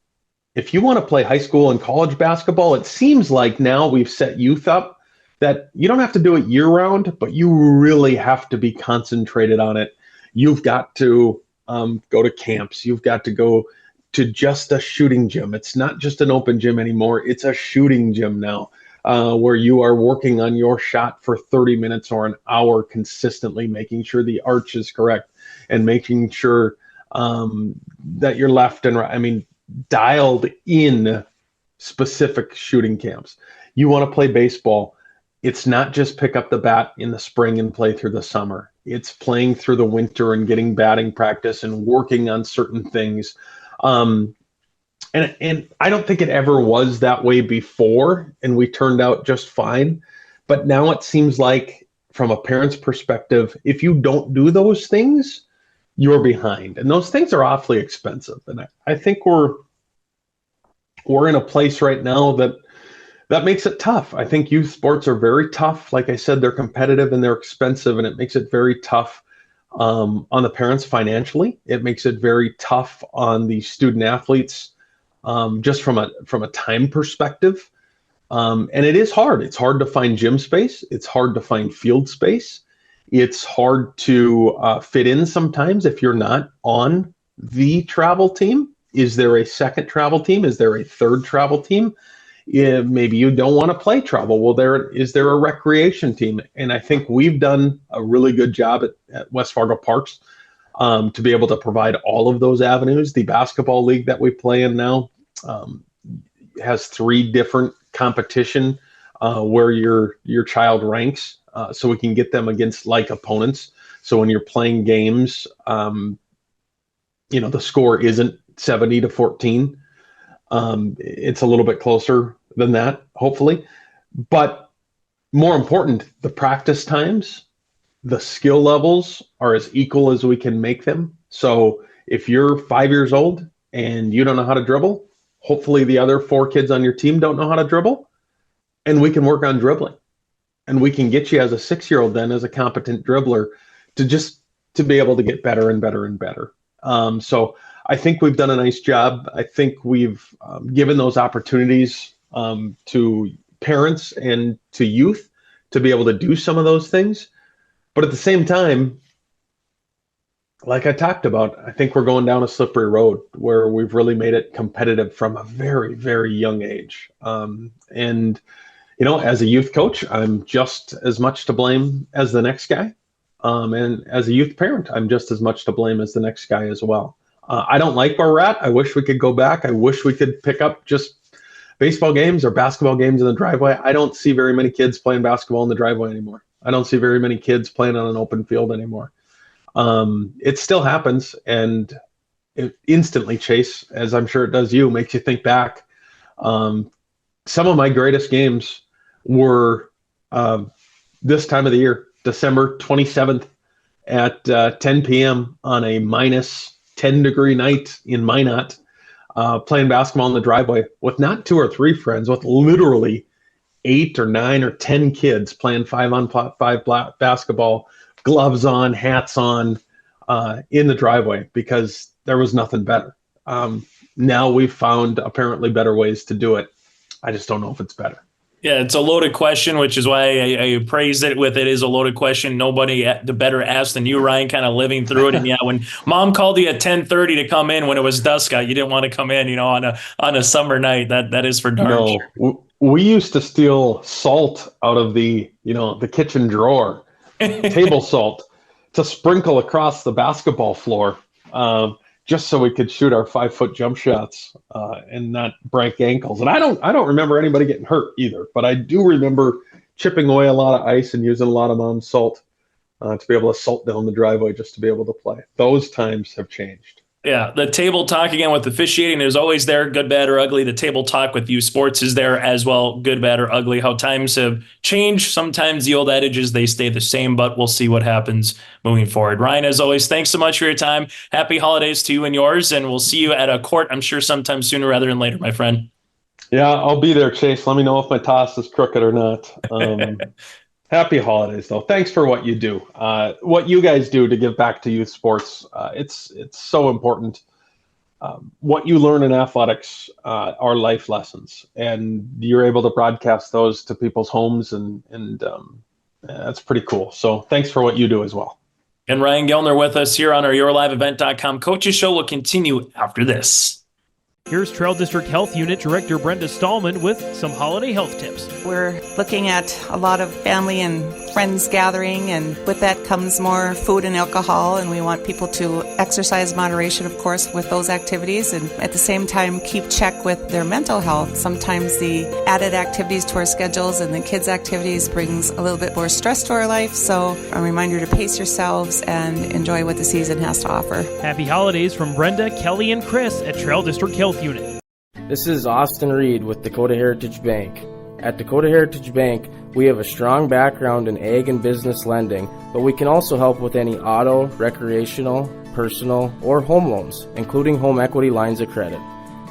if you want to play high school and college basketball, it seems like now we've set youth up that you don't have to do it year round, but you really have to be concentrated on it. You've got to go to camps. You've got to go to just a shooting gym. It's not just an open gym anymore. It's a shooting gym now, where you are working on your shot for 30 minutes or an hour consistently, making sure the arch is correct and making sure that your left and right, dialed in specific shooting camps. You want to play baseball. It's not just pick up the bat in the spring and play through the summer. It's playing through the winter and getting batting practice and working on certain things. And I don't think it ever was that way before, and we turned out just fine. But now it seems like, from a parent's perspective, if you don't do those things, you're behind. And those things are awfully expensive. And I think we're in a place right now that makes it tough. I think youth sports are very tough. Like I said, they're competitive and they're expensive, and it makes it very tough on the parents financially. It makes it very tough on the student athletes, just from a time perspective. And it is hard. It's hard to find gym space. It's hard to find field space. It's hard to fit in sometimes if you're not on the travel team. Is there a second travel team? Is there a third travel team? Maybe you don't want to play travel. Well, is there a recreation team? And I think we've done a really good job at West Fargo Parks to be able to provide all of those avenues. The basketball league that we play in now has 3 different competition where your child ranks, so we can get them against like opponents. So when you're playing games, the score isn't 70-14. It's a little bit closer than that, hopefully. But more important, the practice times, the skill levels are as equal as we can make them. So if you're 5 years old and you don't know how to dribble, hopefully the other 4 kids on your team don't know how to dribble, and we can work on dribbling. And we can get you as a 6-year-old then as a competent dribbler to be able to get better and better and better. So I think we've done a nice job. I think we've given those opportunities to parents and to youth to be able to do some of those things. But at the same time, like I talked about, I think we're going down a slippery road where we've really made it competitive from a very, very young age. And as a youth coach, I'm just as much to blame as the next guy. And as a youth parent, I'm just as much to blame as the next guy as well. I don't like where we're at. I wish we could go back. I wish we could pick up just baseball games or basketball games in the driveway. I don't see very many kids playing basketball in the driveway anymore. I don't see very many kids playing on an open field anymore. It still happens, and it instantly, Chase, as I'm sure it does you, makes you think back. Some of my greatest games were this time of the year, December 27th at 10 p.m. on a minus 10-degree night in Minot, playing basketball in the driveway with not 2 or 3 friends, with literally 8 or 9 or 10 kids playing 5-on-5 basketball, gloves on, hats on, in the driveway, because there was nothing better. Now we've found apparently better ways to do it. I just don't know if it's better. Yeah, it's a loaded question, which is why I praise it with it is a loaded question. Nobody the better asked than you, Ryan, kind of living through it. And yeah, when Mom called you at 10:30 to come in when it was dusk out, you didn't want to come in, on a summer night. That is for darn sure. We used to steal salt out of the kitchen drawer, table salt, to sprinkle across the basketball floor, just so we could shoot our 5-foot jump shots and not break ankles. And I don't remember anybody getting hurt either, but I do remember chipping away a lot of ice and using a lot of Mom's salt to be able to salt down the driveway just to be able to play. Those times have changed. Yeah, the table talk again with officiating is always there, good, bad, or ugly. The table talk with youth sports is there as well, good, bad, or ugly. How times have changed. Sometimes the old adages, they stay the same, but we'll see what happens moving forward. Ryan, as always, thanks so much for your time. Happy holidays to you and yours, and we'll see you at a court, I'm sure, sometime sooner rather than later, my friend. Yeah, I'll be there, Chase. Let me know if my toss is crooked or not. Happy holidays, though. Thanks for what you do. What you guys do to give back to youth sports, it's so important. What you learn in athletics are life lessons, and you're able to broadcast those to people's homes, and that's pretty cool. So thanks for what you do as well. And Ryan Gellner with us here on our YourLiveEvent.com Coaches Show will continue after this. Here's Trail District Health Unit Director Brenda Stallman with some holiday health tips. We're looking at a lot of family and friends gathering, and with that comes more food and alcohol, and we want people to exercise moderation, of course, with those activities, and at the same time keep check with their mental health. Sometimes the added activities to our schedules and the kids' activities brings a little bit more stress to our life, so a reminder to pace yourselves and enjoy what the season has to offer. Happy holidays from Brenda, Kelly, and Chris at Trail District Health Unit. This is Austin Reed with Dakota Heritage Bank. At Dakota Heritage Bank, we have a strong background in ag and business lending, but we can also help with any auto, recreational, personal, or home loans, including home equity lines of credit.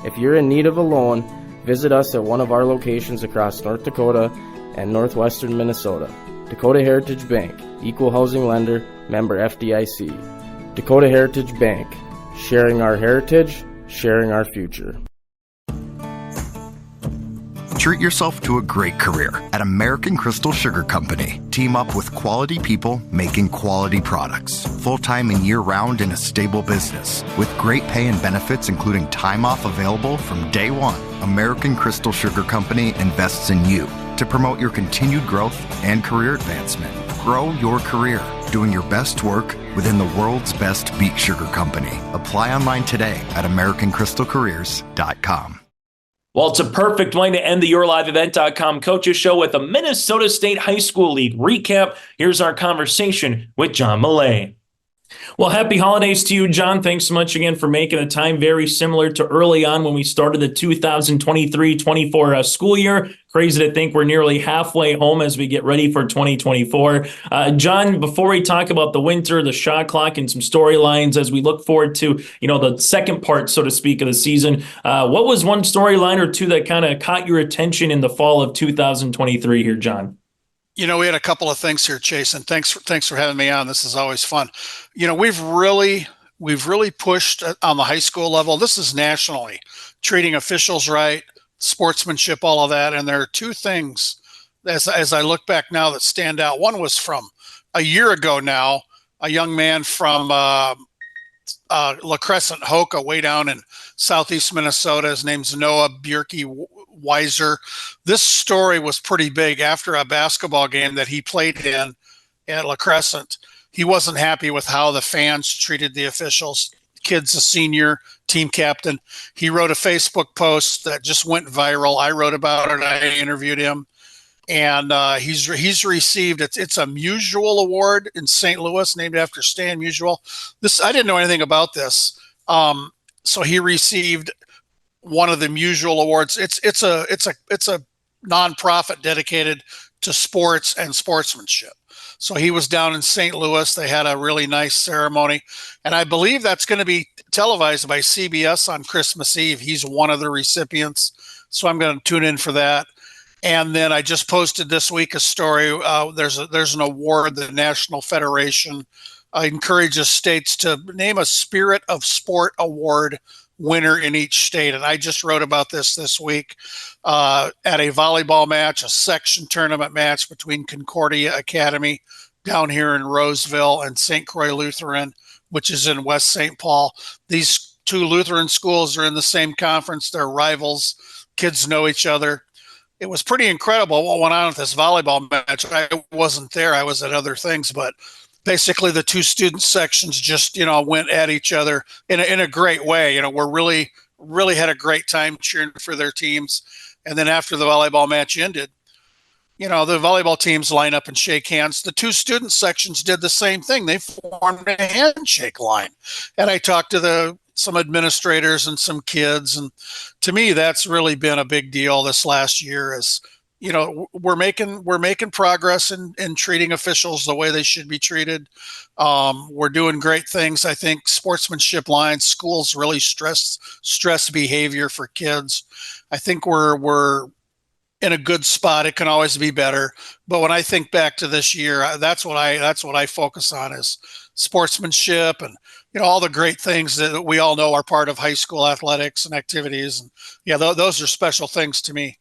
If you're in need of a loan, visit us at one of our locations across North Dakota and northwestern Minnesota. Dakota Heritage Bank, equal housing lender, member FDIC. Dakota Heritage Bank, sharing our heritage, sharing our future. Treat yourself to a great career at American Crystal Sugar Company. Team up with quality people making quality products. Full-time and year-round in a stable business. With great pay and benefits including time off available from day one. American Crystal Sugar Company invests in you to promote your continued growth and career advancement. Grow your career doing your best work within the world's best beet sugar company. Apply online today at AmericanCrystalCareers.com. Well, it's a perfect way to end the YourLiveEvent.com Coaches Show with a Minnesota State High School League recap. Here's our conversation with John Millea. Well, happy holidays to you, John. Thanks so much again for making a time very similar to early on when we started the 2023-24 school year. Crazy to think we're nearly halfway home as we get ready for 2024. John, before we talk about the winter, the shot clock, and some storylines as we look forward to, the second part, so to speak, of the season, what was one storyline or two that kind of caught your attention in the fall of 2023 here, John? We had a couple of things here, Chase, and thanks for having me on. This is always fun. We've really pushed on the high school level. This is nationally, treating officials right, sportsmanship, all of that. And there are two things as I look back now that stand out. One was from a year ago now, a young man from La Crescent, Hoka, way down in southeast Minnesota. His name's Noah Bjerke Weiser. This story was pretty big after a basketball game that he played in at La Crescent. He wasn't happy with how the fans treated the officials. Kid's a senior, team captain. He wrote a Facebook post that just went viral. I wrote about it. I interviewed him. And he's received, it's a Musial Award in St. Louis, named after Stan Musial. I didn't know anything about this. So he received one of the Musial Awards. It's a nonprofit dedicated to sports and sportsmanship. So he was down in St. Louis. They had a really nice ceremony, and I believe that's going to be televised by CBS on Christmas Eve. He's one of the recipients, so I'm going to tune in for that. And then I just posted this week a story. There's an award. The National Federation encourages states to name a Spirit of Sport Award winner in each state. And I just wrote about this week at a volleyball match, a section tournament match between Concordia Academy down here in Roseville and St. Croix Lutheran, which is in West St. Paul. These two Lutheran schools are in the same conference. They're rivals. Kids know each other. It was pretty incredible what went on at this volleyball match. I wasn't there. I was at other things, but basically the two student sections just, went at each other in a great way. We're really had a great time cheering for their teams. And then after the volleyball match ended, the volleyball teams line up and shake hands. The two student sections did the same thing. They formed a handshake line. And I talked to some administrators and some kids. And to me, that's really been a big deal this last year is, we're making progress in treating officials the way they should be treated. We're doing great things. I think sportsmanship lines, schools really stress behavior for kids. I think we're in a good spot. It can always be better. But when I think back to this year, that's what I focus on is sportsmanship and all the great things that we all know are part of high school athletics and activities. And those are special things to me.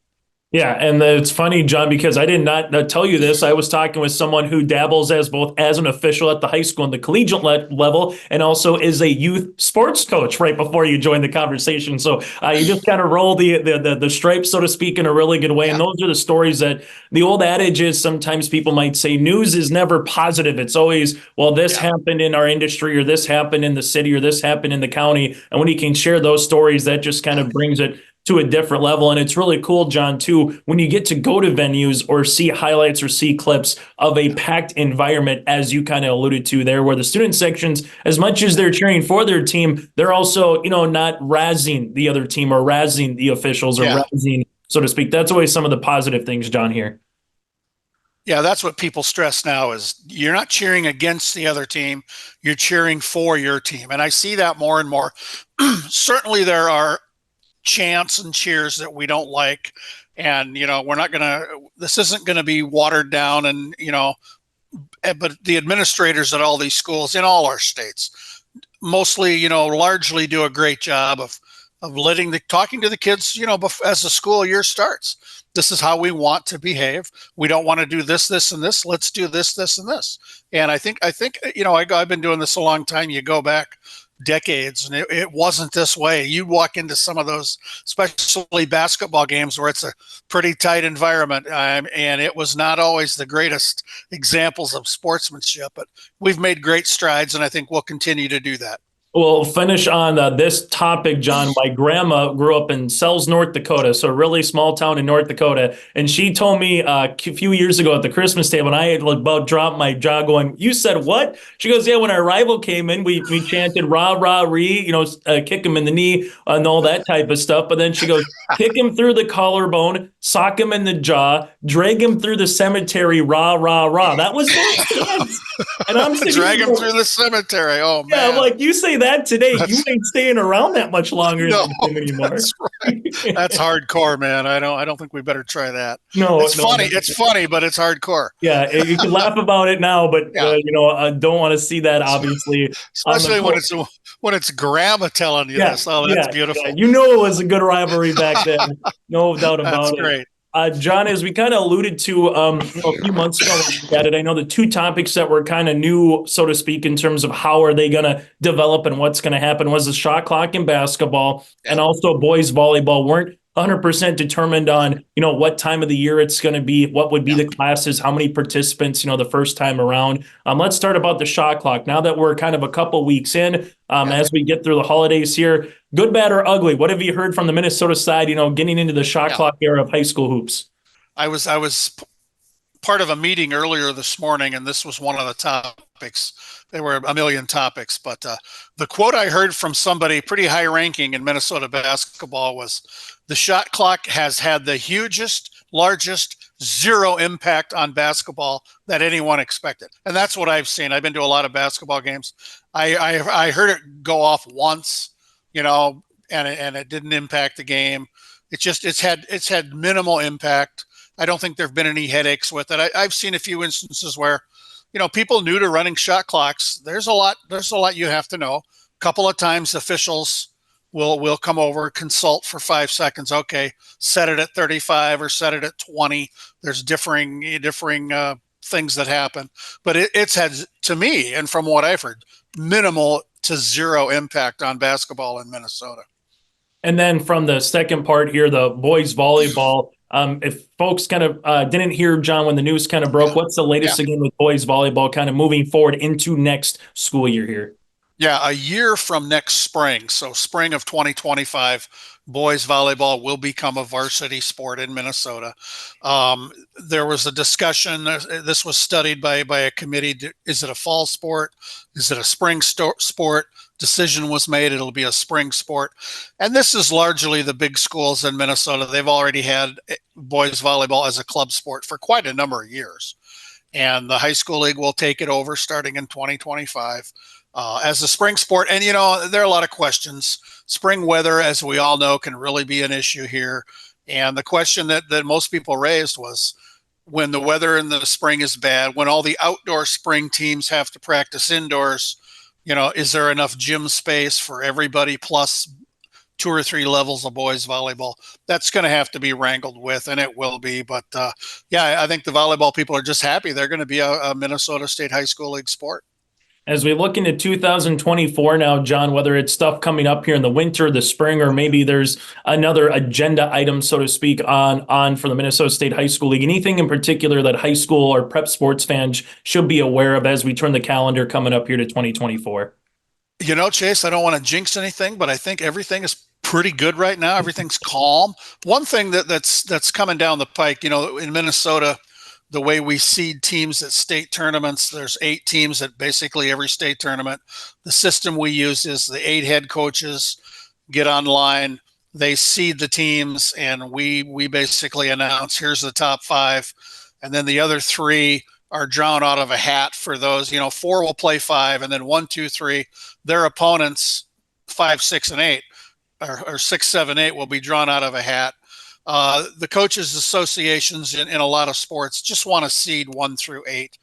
Yeah, and it's funny, John, because I did not tell you this. I was talking with someone who dabbles as an official at the high school and the collegiate level, and also is a youth sports coach right before you joined the conversation. So you just kind of roll the stripes, so to speak, in a really good way. Yeah. And those are the stories that the old adage is sometimes people might say news is never positive. It's always, well, this happened in our industry or this happened in the city or this happened in the county. And when you can share those stories, that just kind of brings it to a different level. And it's really cool, John, too, when you get to go to venues or see highlights or see clips of a packed environment, as you kind of alluded to there, where the student sections, as much as they're cheering for their team, they're also, not razzing the other team or razzing the officials or razzing, so to speak. That's always some of the positive things, John, here. Yeah, that's what people stress now is you're not cheering against the other team, you're cheering for your team. And I see that more and more. Certainly there are chants and cheers that we don't like. And, this isn't going to be watered down and, but the administrators at all these schools in all our states mostly, largely do a great job of talking to the kids, as the school year starts. This is how we want to behave. We don't want to do this, this, and this. Let's do this, this, and this. And I think, I've been doing this a long time. You go back decades, and it wasn't this way. You walk into some of those, especially basketball games, where it's a pretty tight environment, and it was not always the greatest examples of sportsmanship. But we've made great strides, and I think we'll continue to do that. We'll finish on this topic, John. My grandma grew up in Sells, North Dakota, so a really small town in North Dakota. And she told me a few years ago at the Christmas table, and I had about dropped my jaw going, "You said what?" She goes, "Yeah, when our rival came in, we chanted rah, rah, ree, kick him in the knee and all that type of stuff." But then she goes, "Kick him through the collarbone, sock him in the jaw, drag him through the cemetery, rah, rah, rah." That was their stance. And I'm thinking, drag him through the cemetery. Oh, man. Yeah, I'm like, you say that today, you ain't staying around that much longer anymore. That's right. That's hardcore, man. I don't think we better try that. No, it's funny. It's funny, but it's hardcore. Yeah, you can laugh about it now, but I don't want to see that, obviously. Especially when it's grandma telling you this. Oh, that's beautiful. Yeah. It was a good rivalry back then. No doubt about it. That's great. John, as we kind of alluded to a few months ago when we looked at it, I know the two topics that were kind of new, so to speak, in terms of how are they going to develop and what's going to happen was the shot clock in basketball and also boys volleyball weren't 100% determined on, what time of the year it's going to be, what would be the classes, how many participants, the first time around. Let's start about the shot clock. Now that we're kind of a couple weeks in, as we get through the holidays here, good, bad, or ugly, what have you heard from the Minnesota side, getting into the shot clock era of high school hoops? I was part of a meeting earlier this morning, and this was one of the topics. There were a million topics, but the quote I heard from somebody pretty high ranking in Minnesota basketball was, "The shot clock has had the largest zero impact on basketball that anyone expected." And that's what I've seen. I've been to a lot of basketball games. I heard it go off once, and it didn't impact the game. It's had minimal impact. I don't think there've been any headaches with it. I've seen a few instances where, people new to running shot clocks, there's a lot you have to know. A couple of times officials will come over, consult for 5 seconds. Okay, set it at 35 or set it at 20. There's differing things that happen, but it's had, to me, and from what I've heard, minimal to zero impact on basketball in Minnesota. And then from the second part here, the boys volleyball. If folks kind of didn't hear, John, when the news kind of broke, what's the latest again with boys volleyball kind of moving forward into next school year here? Yeah, a year from next spring, so spring of 2025, boys volleyball will become a varsity sport in Minnesota. There was a discussion, this was studied by a committee. Is it a fall sport? Is it a spring sport? Decision was made, it'll be a spring sport. And this is largely the big schools in Minnesota. They've already had boys volleyball as a club sport for quite a number of years. And the high school league will take it over starting in 2025. As a spring sport. And, there are a lot of questions. Spring weather, as we all know, can really be an issue here. And the question that most people raised was, when the weather in the spring is bad, when all the outdoor spring teams have to practice indoors, is there enough gym space for everybody plus 2 or 3 levels of boys volleyball? That's going to have to be wrangled with, and it will be. But, I think the volleyball people are just happy they're going to be a Minnesota State High School League sport. As we look into 2024 now, John, whether it's stuff coming up here in the winter, the spring, or maybe there's another agenda item, so to speak, on for the Minnesota State High School League, anything in particular that high school or prep sports fans should be aware of as we turn the calendar coming up here to 2024? Chase, I don't want to jinx anything, but I think everything is pretty good right now. Everything's calm. One thing that's coming down the pike, in Minnesota, the way we seed teams at state tournaments, there's 8 teams at basically every state tournament. The system we use is the 8 head coaches get online, they seed the teams, and we basically announce, here's the top 5. And then the other 3 are drawn out of a hat for those. 4 will play 5, and then 1, 2, 3, their opponents, 5, 6, and 8, or 6, 7, 8 will be drawn out of a hat. The coaches associations in a lot of sports just want to seed 1 through 8.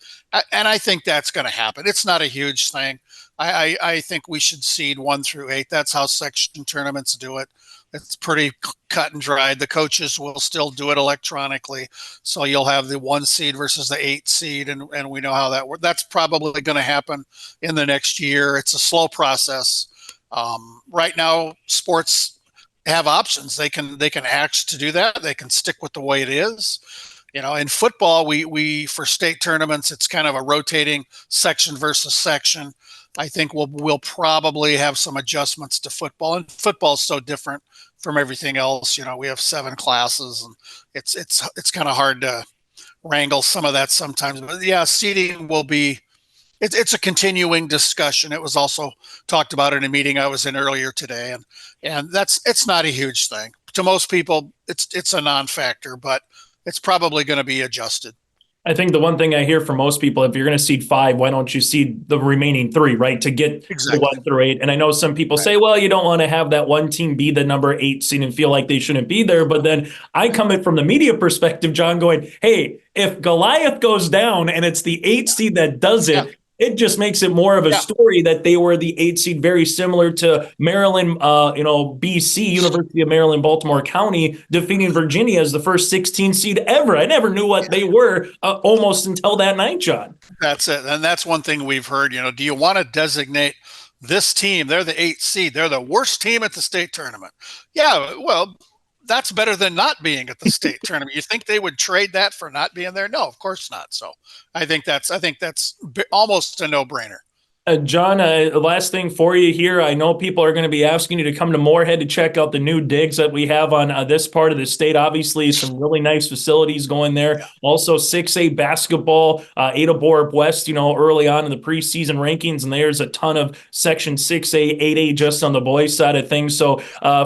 And I think that's going to happen. It's not a huge thing. I think we should seed 1 through 8. That's how section tournaments do it. It's pretty cut and dried. The coaches will still do it electronically. So you'll have the 1 seed versus the 8 seed. And we know how that works. That's probably going to happen in the next year. It's a slow process. Right now, sports have options. They can ask to do that. They can stick with the way it is. In football, we for state tournaments, it's kind of a rotating section versus section. I think we'll probably have some adjustments to football, and football is so different from everything else. We have 7 classes, and it's kind of hard to wrangle some of that sometimes. But yeah, seeding will be. It's a continuing discussion. It was also talked about in a meeting I was in earlier today, and it's not a huge thing to most people. It's a non-factor, but it's probably going to be adjusted. I think the one thing I hear from most people, if you're going to seed 5, why don't you seed the remaining 3, right? To get the 1 through 8. And I know some people say, well, you don't want to have that one team be the number 8 seed and feel like they shouldn't be there. But then I come in from the media perspective, John, going, hey, if Goliath goes down and it's the 8 seed that does it, it just makes it more of a story that they were the 8 seed, very similar to Maryland, BC, University of Maryland, Baltimore County, defeating Virginia as the first 16 seed ever. I never knew what they were almost until that night, John. That's it. And that's one thing we've heard, do you want to designate this team? They're the 8 seed. They're the worst team at the state tournament. Yeah, well, that's better than not being at the state tournament. You think they would trade that for not being there? No, of course not. So I think that's almost a no-brainer. John, last thing for you here. I know people are going to be asking you to come to Moorhead to check out the new digs that we have on this part of the state. Obviously, some really nice facilities going there. Also, 6A basketball, Ada Borup West, early on in the preseason rankings, and there's a ton of Section 6A, 8A just on the boys' side of things. So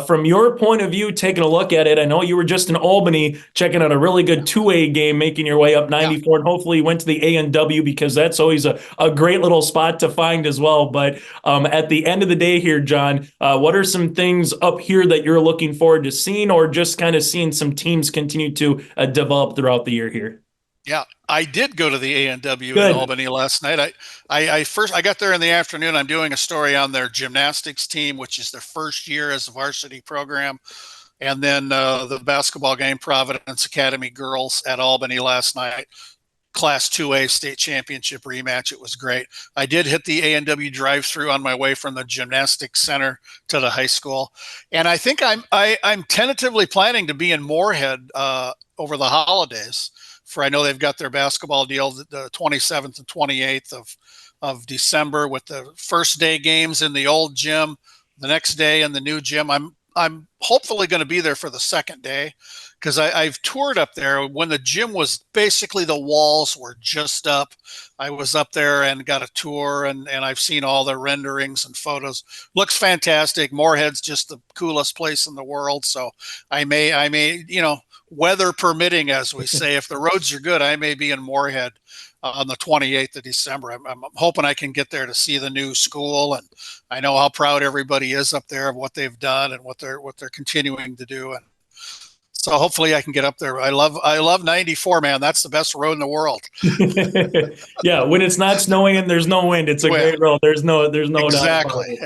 from your point of view, taking a look at it, I know you were just in Albany checking out a really good 2A game, making your way up 94, and hopefully you went to the A&W because that's always a great little spot to find as well. But at the end of the day here, John, what are some things up here that you're looking forward to seeing, or just kind of seeing some teams continue to develop throughout the year here? Yeah, I did go to the A&W in Albany last night. I got there in the afternoon. I'm doing a story on their gymnastics team, which is their first year as a varsity program. And then the basketball game, Providence Academy girls at Albany last night. Class 2A state championship rematch. It was great. I did hit the A&W drive-through on my way from the gymnastics center to the high school. And I think I'm tentatively planning to be in Moorhead over the holidays. I know they've got their basketball deal the 27th and 28th of December with the first day games in the old gym, the next day in the new gym. I'm hopefully going to be there for the second day because I've toured up there when the gym was basically the walls were just up. I was up there and got a tour and I've seen all the renderings and photos. Looks fantastic. Moorhead's just the coolest place in the world. So I may, weather permitting, as we say, if the roads are good, I may be in Moorhead on the 28th of December. I'm hoping I can get there to see the new school, and I know how proud everybody is up there of what they've done and what they're continuing to do. And so hopefully I can get up there. I love 94, man. That's the best road in the world. Yeah, when it's not snowing and there's no wind, it's a great road. There's no exactly.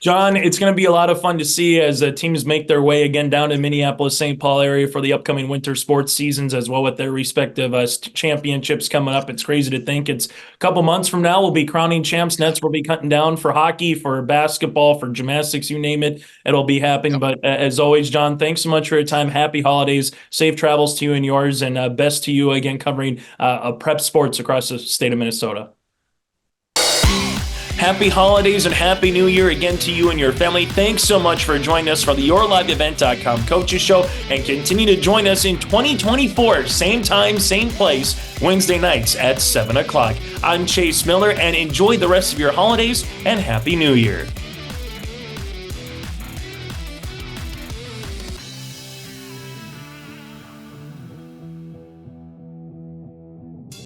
John, it's going to be a lot of fun to see as teams make their way again down to Minneapolis, St. Paul area for the upcoming winter sports seasons as well with their respective championships coming up. It's crazy to think it's a couple months from now we'll be crowning champs. Nets will be cutting down for hockey, for basketball, for gymnastics, you name it. It'll be happening. Yep. But as always, John, thanks so much for your time. Happy holidays, safe travels to you and yours, and best to you again covering prep sports across the state of Minnesota. Happy holidays and happy new year again to you and your family. Thanks so much for joining us for the YourLiveEvent.com Coaches Show, and continue to join us in 2024, same time, same place, Wednesday nights at 7 o'clock. I'm Chase Miller, and enjoy the rest of your holidays and Happy New Year.